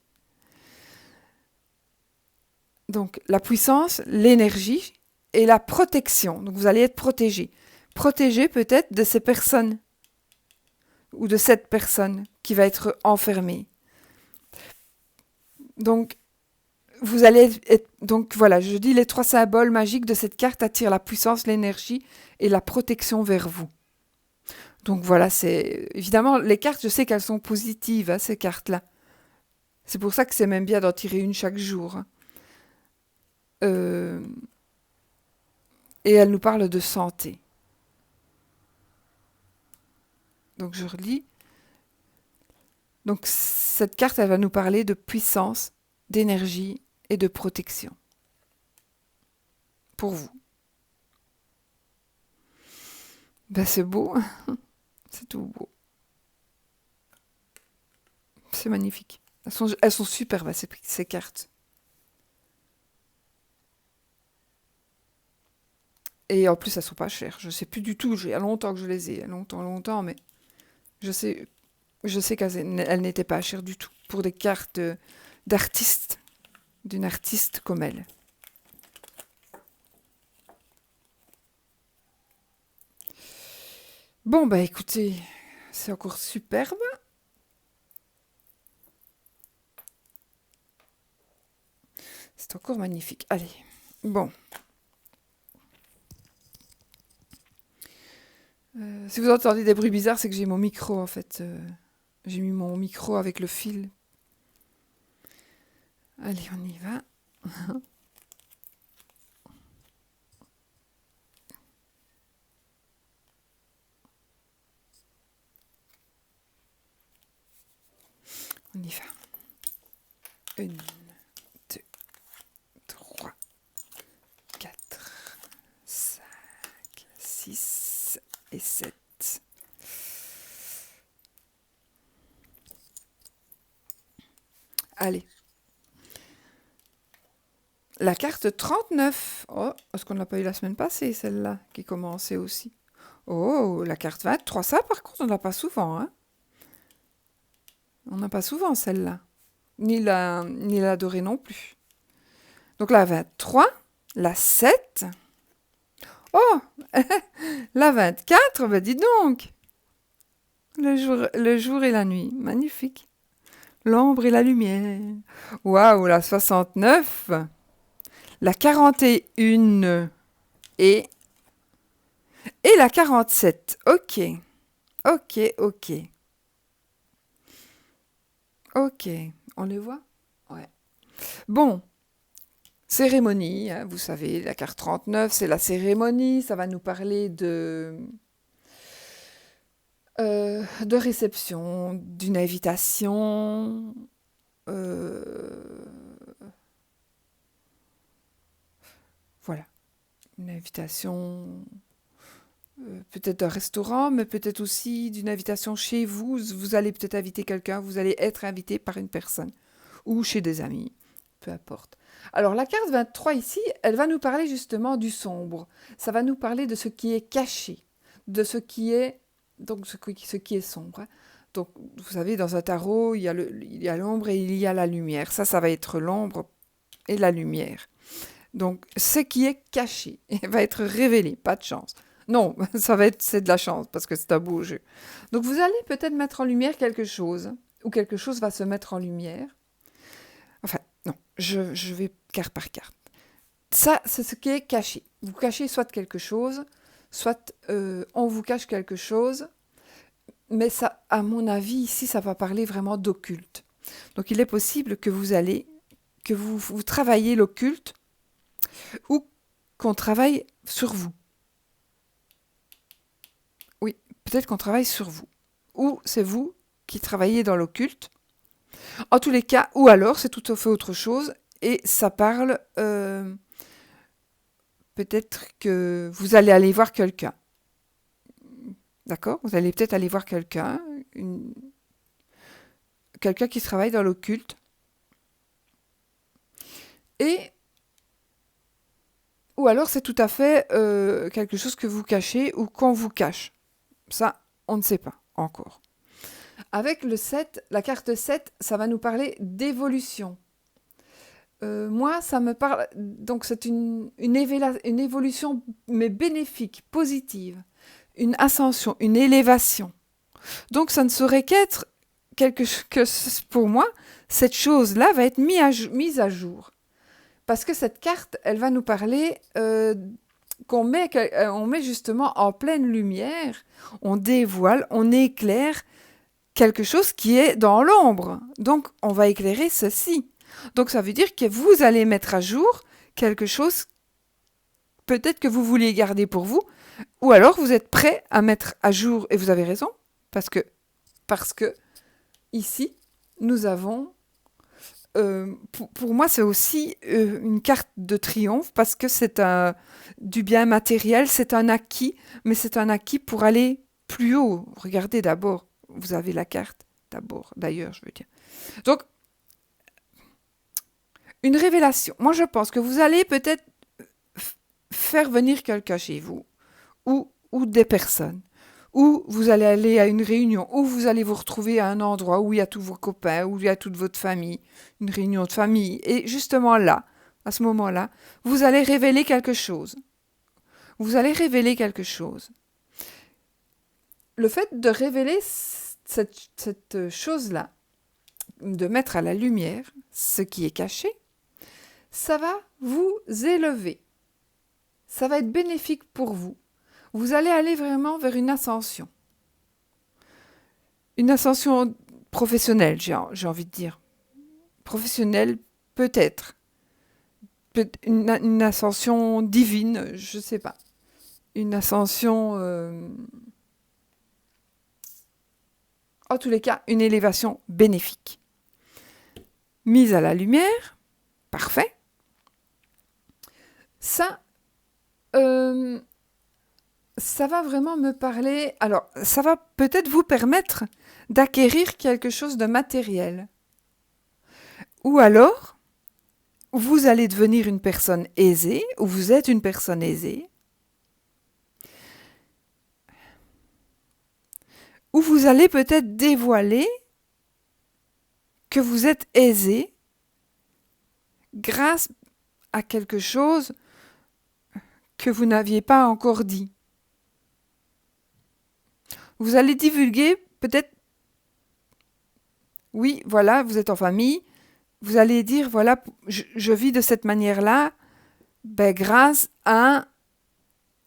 Donc, la puissance, l'énergie et la protection. Donc, vous allez être protégé. Protégé peut-être de ces personnes ou de cette personne qui va être enfermée. Donc, vous allez être, donc voilà, je dis les 3 symboles magiques de cette carte attirent la puissance, l'énergie et la protection vers vous. Donc voilà, c'est évidemment les cartes, je sais qu'elles sont positives, hein, ces cartes-là. C'est pour ça que c'est même bien d'en tirer une chaque jour. Euh, et elles nous parlent de santé. Donc je relis. Donc cette carte, elle va nous parler de puissance, d'énergie et de protection. Pour vous. Ben c'est beau, c'est tout beau. C'est magnifique. Elles sont superbes, ces cartes. Et en plus, elles sont pas chères. Je sais plus du tout, il y a longtemps que je les ai, il y a longtemps, mais je sais qu'elles n'étaient pas chères du tout. Pour des cartes d'artistes, d'une artiste comme elle. Bon, bah écoutez, c'est encore superbe. C'est encore magnifique. Allez, bon. Si vous entendez des bruits bizarres, c'est que j'ai mon micro en fait. J'ai mis mon micro avec le fil. Allez, on y va. On y va. 1, 2, 3, 4, 5, 6 et 7. Allez. La carte 39. Oh, est-ce qu'on ne l'a pas eu la semaine passée, celle-là, qui commençait aussi? Oh, la carte 23. Ça, par contre, on n'a pas souvent, hein? On n'a pas souvent celle-là. Ni la dorée non plus. Donc la 23, la 7. Oh, la 24, ben dis donc. Le jour et la nuit. Magnifique. L'ombre et la lumière. Waouh, la 69. La 41 et la 47. Ok. Ok. On les voit? Ouais. Bon. Cérémonie, hein, vous savez, la carte 39, c'est la cérémonie. Ça va nous parler de réception, d'une invitation. Voilà. Une invitation, peut-être d'un restaurant, mais peut-être aussi d'une invitation chez vous. Vous allez peut-être inviter quelqu'un, vous allez être invité par une personne ou chez des amis, peu importe. Alors la carte 23 ici, elle va nous parler justement du sombre. Ça va nous parler de ce qui est caché, de ce qui est donc ce qui est sombre. Hein. Donc vous savez, dans un tarot, il y a l'ombre et il y a la lumière. Ça va être l'ombre et la lumière. Donc, ce qui est caché va être révélé, pas de chance. Non, c'est de la chance, parce que c'est un beau jeu. Donc, vous allez peut-être mettre en lumière quelque chose, ou quelque chose va se mettre en lumière. Enfin, non, je vais carte par carte. Ça, c'est ce qui est caché. Vous cachez soit quelque chose, soit on vous cache quelque chose, mais ça, à mon avis, ici, ça va parler vraiment d'occulte. Donc, il est possible que vous travaillez l'occulte, ou qu'on travaille sur vous. Oui, peut-être qu'on travaille sur vous. Ou c'est vous qui travaillez dans l'occulte. En tous les cas, ou alors c'est tout à fait autre chose et ça parle peut-être que vous allez aller voir quelqu'un. D'accord? Vous allez peut-être aller voir quelqu'un, quelqu'un qui travaille dans l'occulte. Et ou alors c'est tout à fait quelque chose que vous cachez ou qu'on vous cache. Ça, on ne sait pas encore. Avec le 7, la carte 7, ça va nous parler d'évolution. Moi, ça me parle... Donc, c'est une évolution, mais bénéfique, positive. Une ascension, une élévation. Donc, ça ne saurait qu'être pour moi, cette chose-là va être mise à jour. Parce que cette carte, elle va nous parler on met justement en pleine lumière, on dévoile, on éclaire quelque chose qui est dans l'ombre. Donc, on va éclairer ceci. Donc, ça veut dire que vous allez mettre à jour quelque chose peut-être que vous vouliez garder pour vous, ou alors vous êtes prêt à mettre à jour, et vous avez raison, parce que ici, nous avons... pour moi, c'est aussi une carte de triomphe, parce que c'est du bien matériel, c'est un acquis, mais c'est un acquis pour aller plus haut. Regardez d'abord, vous avez la carte, d'abord, d'ailleurs, je veux dire. Donc, une révélation. Moi, je pense que vous allez peut-être faire venir quelqu'un chez vous, ou des personnes, ou vous allez aller à une réunion, ou vous allez vous retrouver à un endroit où il y a tous vos copains, où il y a toute votre famille, une réunion de famille. Et justement là, à ce moment-là, vous allez révéler quelque chose. Vous allez révéler quelque chose. Le fait de révéler cette chose-là, de mettre à la lumière ce qui est caché, ça va vous élever. Ça va être bénéfique pour vous. Vous allez aller vraiment vers une ascension. Une ascension professionnelle, j'ai envie de dire. Professionnelle, peut-être. Une ascension divine, je ne sais pas. Une ascension... en tous les cas, une élévation bénéfique. Mise à la lumière, parfait. Ça va vraiment me parler... Alors, ça va peut-être vous permettre d'acquérir quelque chose de matériel. Ou alors, vous allez devenir une personne aisée, ou vous êtes une personne aisée, ou vous allez peut-être dévoiler que vous êtes aisé grâce à quelque chose que vous n'aviez pas encore dit. Vous allez divulguer peut-être, oui, voilà, vous êtes en famille, vous allez dire, voilà, je vis de cette manière-là, grâce à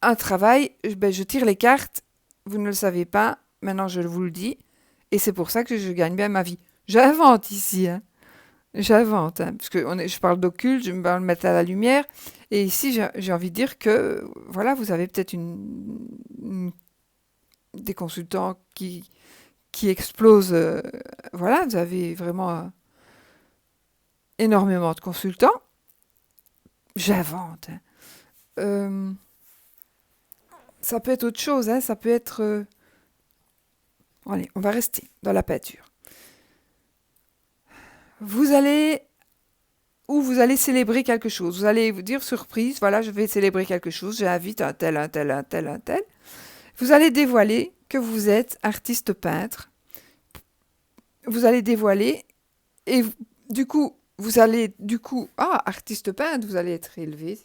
un travail, je tire les cartes, vous ne le savez pas, maintenant je vous le dis, et c'est pour ça que je gagne bien ma vie. J'invente ici, hein. J'invente, hein, parce que je parle d'occulte, je me parle de mettre à la lumière, et ici j'ai envie de dire que, voilà, vous avez peut-être des consultants qui explosent, voilà, vous avez vraiment énormément de consultants. J'invente, hein. Ça peut être autre chose, hein, ça peut être... Allez, on va rester dans la peinture. Vous allez célébrer quelque chose. Vous allez vous dire, surprise, voilà, je vais célébrer quelque chose, j'invite un tel, un tel, un tel, un tel. Vous allez dévoiler que vous êtes artiste peintre. Vous allez dévoiler, et artiste peintre, vous allez être élevé.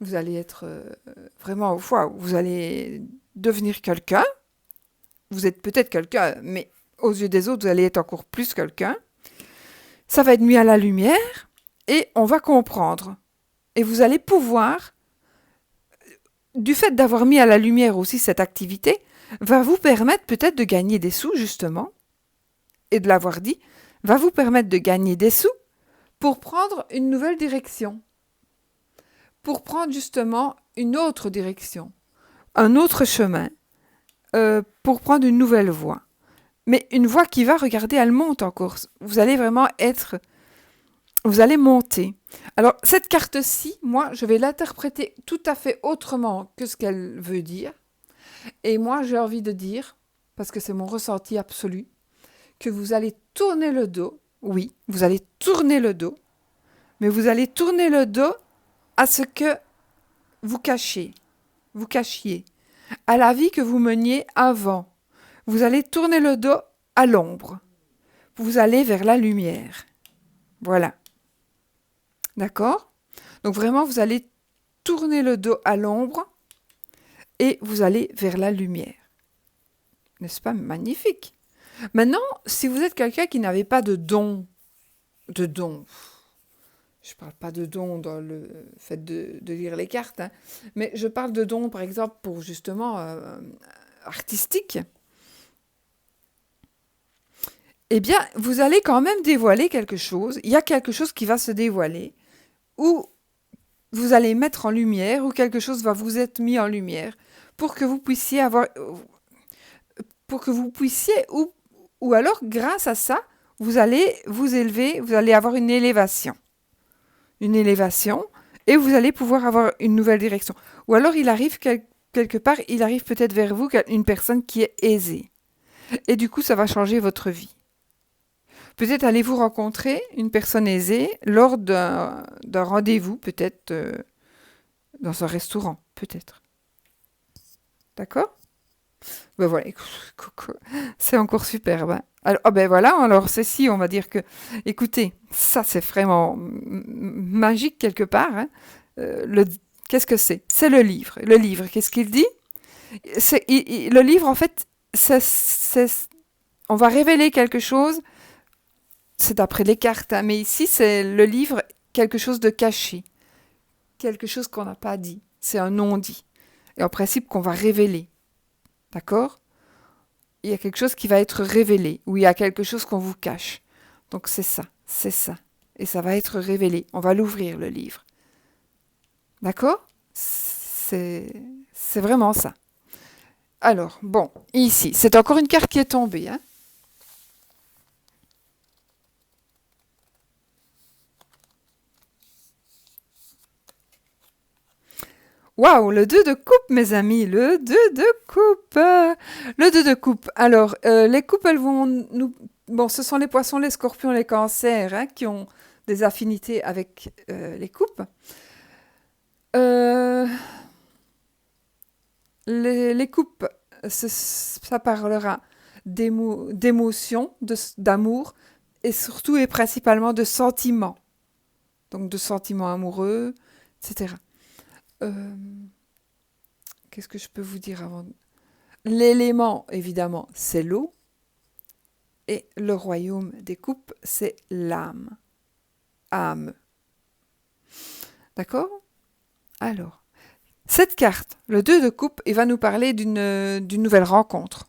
Vous allez être vraiment, vous allez devenir quelqu'un. Vous êtes peut-être quelqu'un, mais aux yeux des autres, vous allez être encore plus quelqu'un. Ça va être mis à la lumière et on va comprendre. Et vous allez pouvoir, du fait d'avoir mis à la lumière aussi cette activité, va vous permettre peut-être de gagner des sous, justement, et de l'avoir dit, va vous permettre de gagner des sous pour prendre une nouvelle direction. pour prendre justement une autre direction, un autre chemin, pour prendre une nouvelle voie. Mais une voie qui va, regardez, elle monte encore. Vous allez vraiment vous allez monter. Alors, cette carte-ci, moi, je vais l'interpréter tout à fait autrement que ce qu'elle veut dire. Et moi, j'ai envie de dire, parce que c'est mon ressenti absolu, que vous allez tourner le dos. Oui, vous allez tourner le dos, mais vous allez tourner le dos à ce que vous cachiez, à la vie que vous meniez avant. Vous allez tourner le dos à l'ombre. Vous allez vers la lumière. Voilà. D'accord? Donc vraiment, vous allez tourner le dos à l'ombre et vous allez vers la lumière. N'est-ce pas magnifique? Maintenant, si vous êtes quelqu'un qui n'avait pas de don, je ne parle pas de don dans le fait de lire les cartes, hein, mais je parle de don, par exemple, pour justement artistique, eh bien, vous allez quand même dévoiler quelque chose. Il y a quelque chose qui va se dévoiler, ou vous allez mettre en lumière, ou quelque chose va vous être mis en lumière, pour que vous puissiez ou alors, grâce à ça, vous allez vous élever, vous allez avoir une élévation, et vous allez pouvoir avoir une nouvelle direction. Ou alors, il arrive quelque part, il arrive peut-être vers vous une personne qui est aisée. Et du coup, ça va changer votre vie. Peut-être allez-vous rencontrer une personne aisée lors d'un rendez-vous, peut-être dans un restaurant, peut-être. D'accord? Ben voilà, c'est encore superbe. Hein. Alors, ben voilà, alors ceci, on va dire que, écoutez, ça c'est vraiment magique quelque part. Hein. Qu'est-ce que c'est? C'est le livre. Le livre, qu'est-ce qu'il dit? Le livre, en fait, on va révéler quelque chose, c'est d'après les cartes, hein, mais ici, c'est le livre, quelque chose de caché, quelque chose qu'on n'a pas dit. C'est un non-dit. Et en principe, qu'on va révéler. D'accord? Il y a quelque chose qui va être révélé, ou il y a quelque chose qu'on vous cache. Donc c'est ça. Et ça va être révélé. On va l'ouvrir, le livre. D'accord? C'est vraiment ça. Alors, bon, ici, c'est encore une carte qui est tombée. Hein? Waouh, le 2 de coupe, mes amis, le 2 de coupe. Le 2 de coupe. Alors, les coupes, elles vont nous... Bon, ce sont les poissons, les scorpions, les cancers hein, qui ont des affinités avec les coupes. Les coupes, ça parlera d'émotions, d'amour, et surtout et principalement de sentiments. Donc de sentiments amoureux, etc. Euh, Qu'est-ce que je peux vous dire avant? L'élément, évidemment, c'est l'eau. Et le royaume des coupes, c'est l'âme. Âme. D'accord? Alors, cette carte, le 2 de coupe, il va nous parler d'une nouvelle rencontre.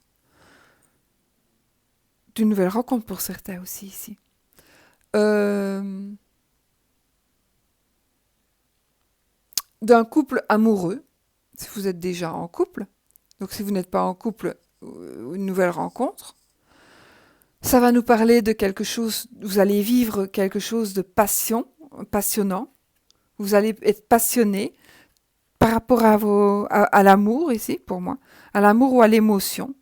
D'une nouvelle rencontre pour certains aussi ici. D'un couple amoureux, si vous êtes déjà en couple. Donc si vous n'êtes pas en couple, une nouvelle rencontre. Ça va nous parler de quelque chose, vous allez vivre quelque chose de passionnant. Vous allez être passionné par rapport à l'amour ici, pour moi. À l'amour ou à l'émotion,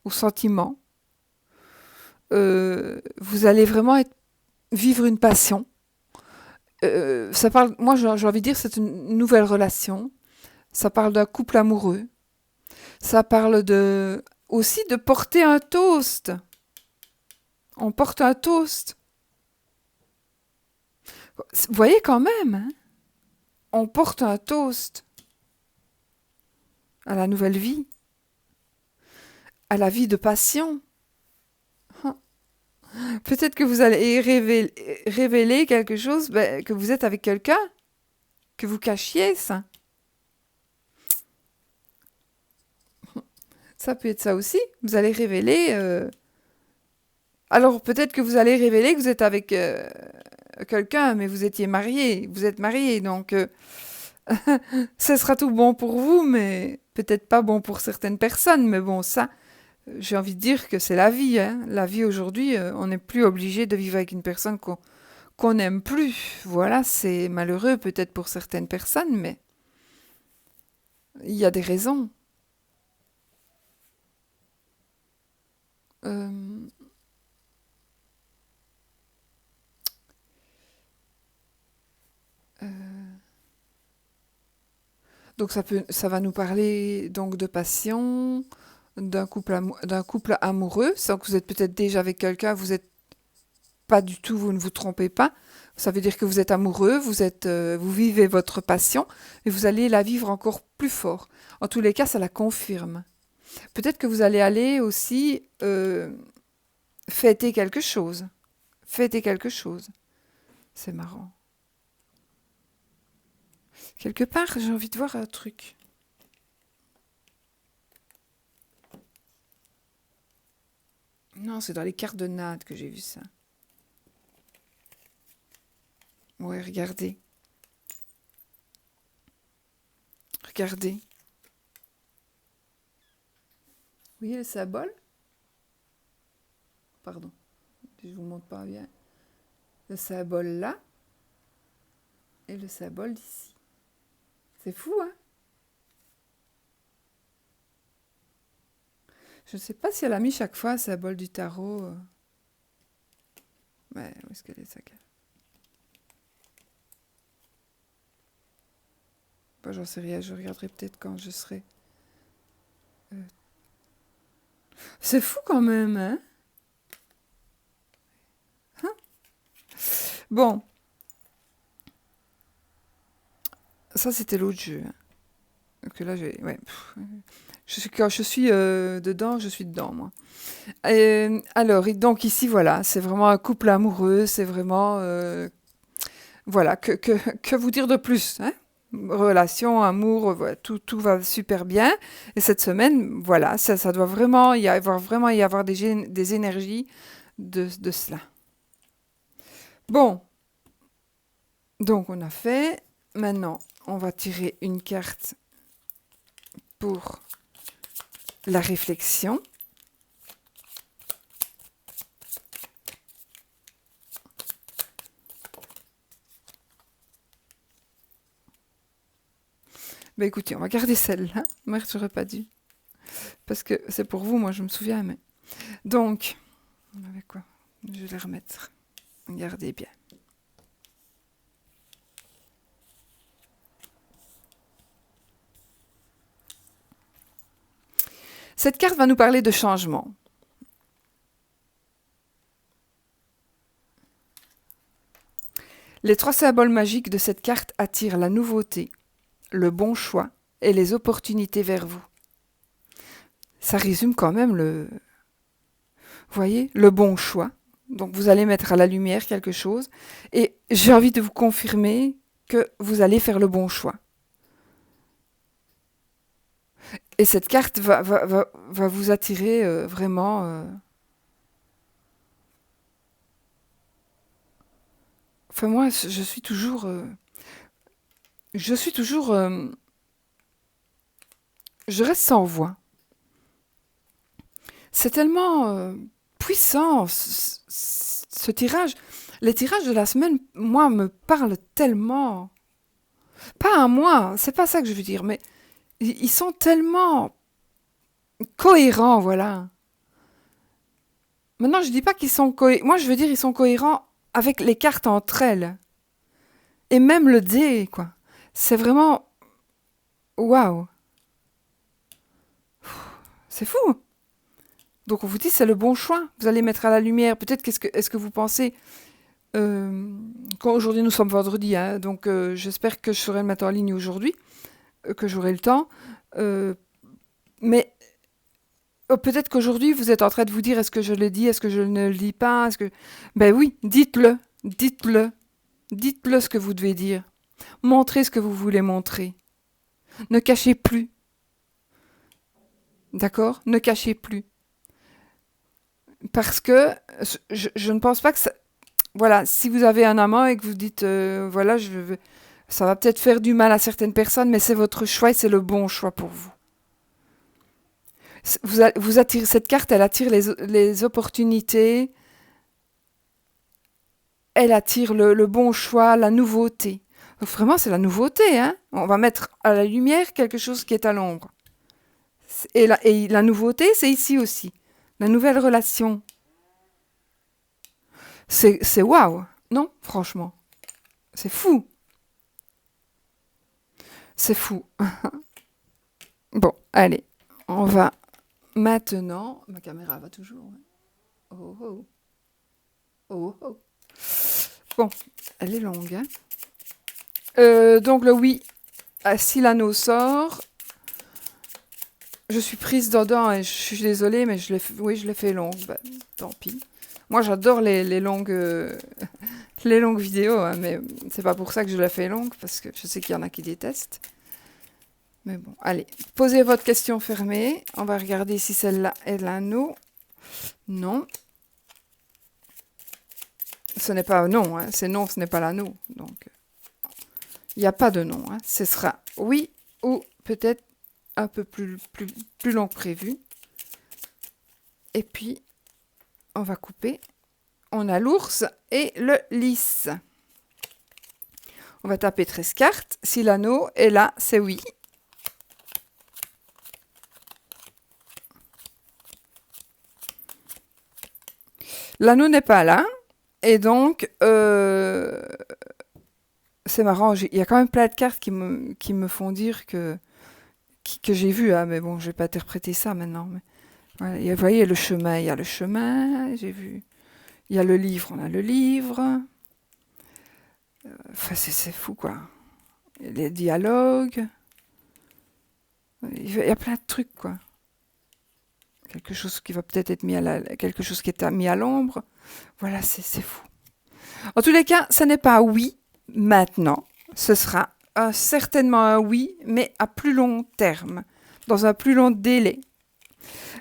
au sentiment. Vous allez vraiment vivre une passion. Ça parle, moi j'ai envie de dire c'est une nouvelle relation. Ça parle d'un couple amoureux. Ça parle aussi de porter un toast. On porte un toast. Vous voyez quand même, hein? On porte un toast à la nouvelle vie, à la vie de passion. Peut-être que vous allez révéler quelque chose, que vous êtes avec quelqu'un, que vous cachiez ça. Ça peut être ça aussi. Vous allez révéler... Alors peut-être que vous allez révéler que vous êtes avec quelqu'un, mais vous étiez marié, vous êtes marié, donc ce sera tout bon pour vous, mais peut-être pas bon pour certaines personnes. Mais bon, ça, j'ai envie de dire que c'est la vie, hein. La vie aujourd'hui, on n'est plus obligé de vivre avec une personne qu'on n'aime plus. Voilà, c'est malheureux peut-être pour certaines personnes, mais il y a des raisons. Euh, euh, donc ça va nous parler donc de passion, d'un couple amoureux. Donc vous êtes peut-être déjà avec quelqu'un, vous êtes pas du tout, vous ne vous trompez pas. Ça veut dire que vous êtes amoureux, vous vivez votre passion et vous allez la vivre encore plus fort. En tous les cas, ça la confirme. Peut-être que vous allez aller aussi fêter quelque chose. Fêter quelque chose. C'est marrant. Quelque part, j'ai envie de voir un truc. Non, c'est dans les cartes de Nade que j'ai vu ça. Ouais, regardez. Regardez. Vous voyez le symbole? Pardon, je vous montre pas bien. Le symbole là et le symbole d'ici. C'est fou, hein? Je ne sais pas si elle a mis chaque fois un symbole du tarot. Mais où est-ce qu'elle est, sa carte? Bah, j'en sais rien, je regarderai peut-être quand je serai. euh, C'est fou quand même, hein? Bon, ça c'était l'autre jeu, hein. Donc là, ouais, quand je suis dedans, je suis dedans, moi. Alors, donc ici, voilà, c'est vraiment un couple amoureux, c'est vraiment... voilà, que vous dire de plus, hein? Relation, amour, voilà, tout va super bien. Et cette semaine, voilà, ça doit vraiment y avoir des énergies de cela. Bon, donc on a fait. Maintenant, on va tirer une carte pour la réflexion. Bah écoutez, on va garder celle-là. Merde, j'aurais pas dû. Parce que c'est pour vous, moi je me souviens, mais... Donc, on avait quoi? Je vais les remettre. Regardez bien. Cette carte va nous parler de changement. Les 3 symboles magiques de cette carte attirent la nouveauté, le bon choix et les opportunités vers vous. Ça résume quand même vous voyez, le bon choix. Donc vous allez mettre à la lumière quelque chose et j'ai envie de vous confirmer que vous allez faire le bon choix. Et cette carte va vous attirer vraiment... Enfin moi, je suis toujours... je suis toujours... je reste sans voix. C'est tellement puissant, ce tirage. Les tirages de la semaine, moi, me parlent tellement. Pas à moi, c'est pas ça que je veux dire, mais ils sont tellement cohérents, voilà. Maintenant, je dis pas qu'ils sont cohérents. Moi, je veux dire, ils sont cohérents avec les cartes entre elles. Et même le dé, quoi. C'est vraiment... Waouh. C'est fou. Donc, on vous dit, c'est le bon choix. Vous allez mettre à la lumière. Peut-être, est-ce que vous pensez... Aujourd'hui, nous sommes vendredi, hein, donc j'espère que je saurai le mettre en ligne aujourd'hui, que j'aurai le temps. Euh, mais peut-être qu'aujourd'hui, vous êtes en train de vous dire, est-ce que je le dis, est-ce que je ne le dis pas, est-ce que... Ben oui, dites-le, dites-le, dites-le ce que vous devez dire. Montrez ce que vous voulez montrer. Ne cachez plus. D'accord? Ne cachez plus. Parce que je ne pense pas que ça... Voilà, si vous avez un amant et que vous dites, voilà, ça va peut-être faire du mal à certaines personnes, mais c'est votre choix et c'est le bon choix pour vous. Vous attirez, cette carte, elle attire les opportunités, elle attire le bon choix, la nouveauté. Donc vraiment, c'est la nouveauté, hein. On va mettre à la lumière quelque chose qui est à l'ombre. Et la nouveauté, c'est ici aussi. La nouvelle relation. C'est waouh, non? Franchement, c'est fou. C'est fou. Bon, allez, on va maintenant. Ma caméra va toujours, hein. Oh, oh, oh, oh. Bon, elle est longue, hein. Donc le oui, si l'anneau sort, je suis prise dedans et je suis désolée, mais oui, je l'ai fait longue. Bah, tant pis. Moi, j'adore les longues, les longues vidéos, hein, mais c'est pas pour ça que je la fais longue, parce que je sais qu'il y en a qui détestent. Mais bon, allez, posez votre question fermée. On va regarder si celle-là est l'anneau. Non. Ce n'est pas non, hein. C'est non, ce n'est pas l'anneau. Donc, il n'y a pas de non, hein. Ce sera oui ou peut-être un peu plus long que prévu. Et puis, on va couper. On a l'ours et le lys. On va taper 13 cartes. Si l'anneau est là, c'est oui. L'anneau n'est pas là. Et donc, c'est marrant. Il y a quand même plein de cartes qui me font dire que j'ai vu. Hein, mais bon, je vais pas interpréter ça maintenant. Mais, voilà. Et vous voyez, le chemin, il y a le chemin. J'ai vu. Il y a le livre, on a le livre. Enfin, c'est fou, quoi. Les dialogues. Il y a plein de trucs, quoi. Quelque chose qui va peut-être être mis quelque chose qui est mis à l'ombre. Voilà, c'est fou. En tous les cas, ce n'est pas oui maintenant. Ce sera certainement un oui, mais à plus long terme, dans un plus long délai.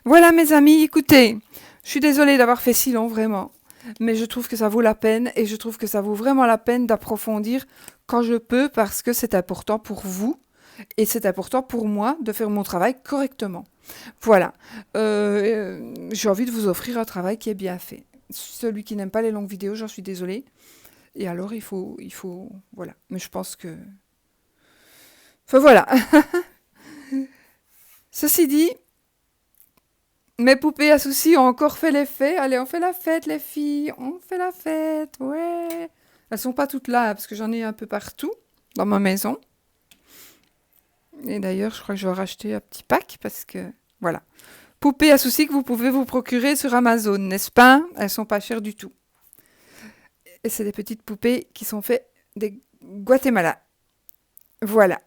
Voilà, mes amis, écoutez, je suis désolée d'avoir fait si long, vraiment. Mais je trouve que ça vaut la peine et je trouve que ça vaut vraiment la peine d'approfondir quand je peux parce que c'est important pour vous et c'est important pour moi de faire mon travail correctement. Voilà. J'ai envie de vous offrir un travail qui est bien fait. Celui qui n'aime pas les longues vidéos, j'en suis désolée. Et alors, voilà. Mais je pense que... Enfin, voilà. Ceci dit, mes poupées à soucis ont encore fait l'effet. Allez, on fait la fête, les filles. On fait la fête, ouais. Elles sont pas toutes là, parce que j'en ai un peu partout dans ma maison. Et d'ailleurs, je crois que je vais racheter un petit pack, parce que... Voilà. Poupées à soucis que vous pouvez vous procurer sur Amazon, n'est-ce pas? Elles sont pas chères du tout. Et c'est des petites poupées qui sont faites des Guatemala. Voilà.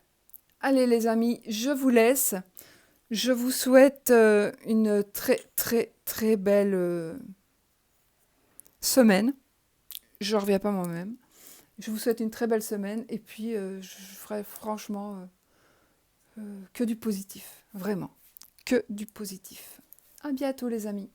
Allez les amis, je vous laisse. Je vous souhaite une très très très belle semaine. Je ne reviens pas moi-même. Je vous souhaite une très belle semaine et puis je ferai franchement que du positif. Vraiment. Que du positif. À bientôt les amis.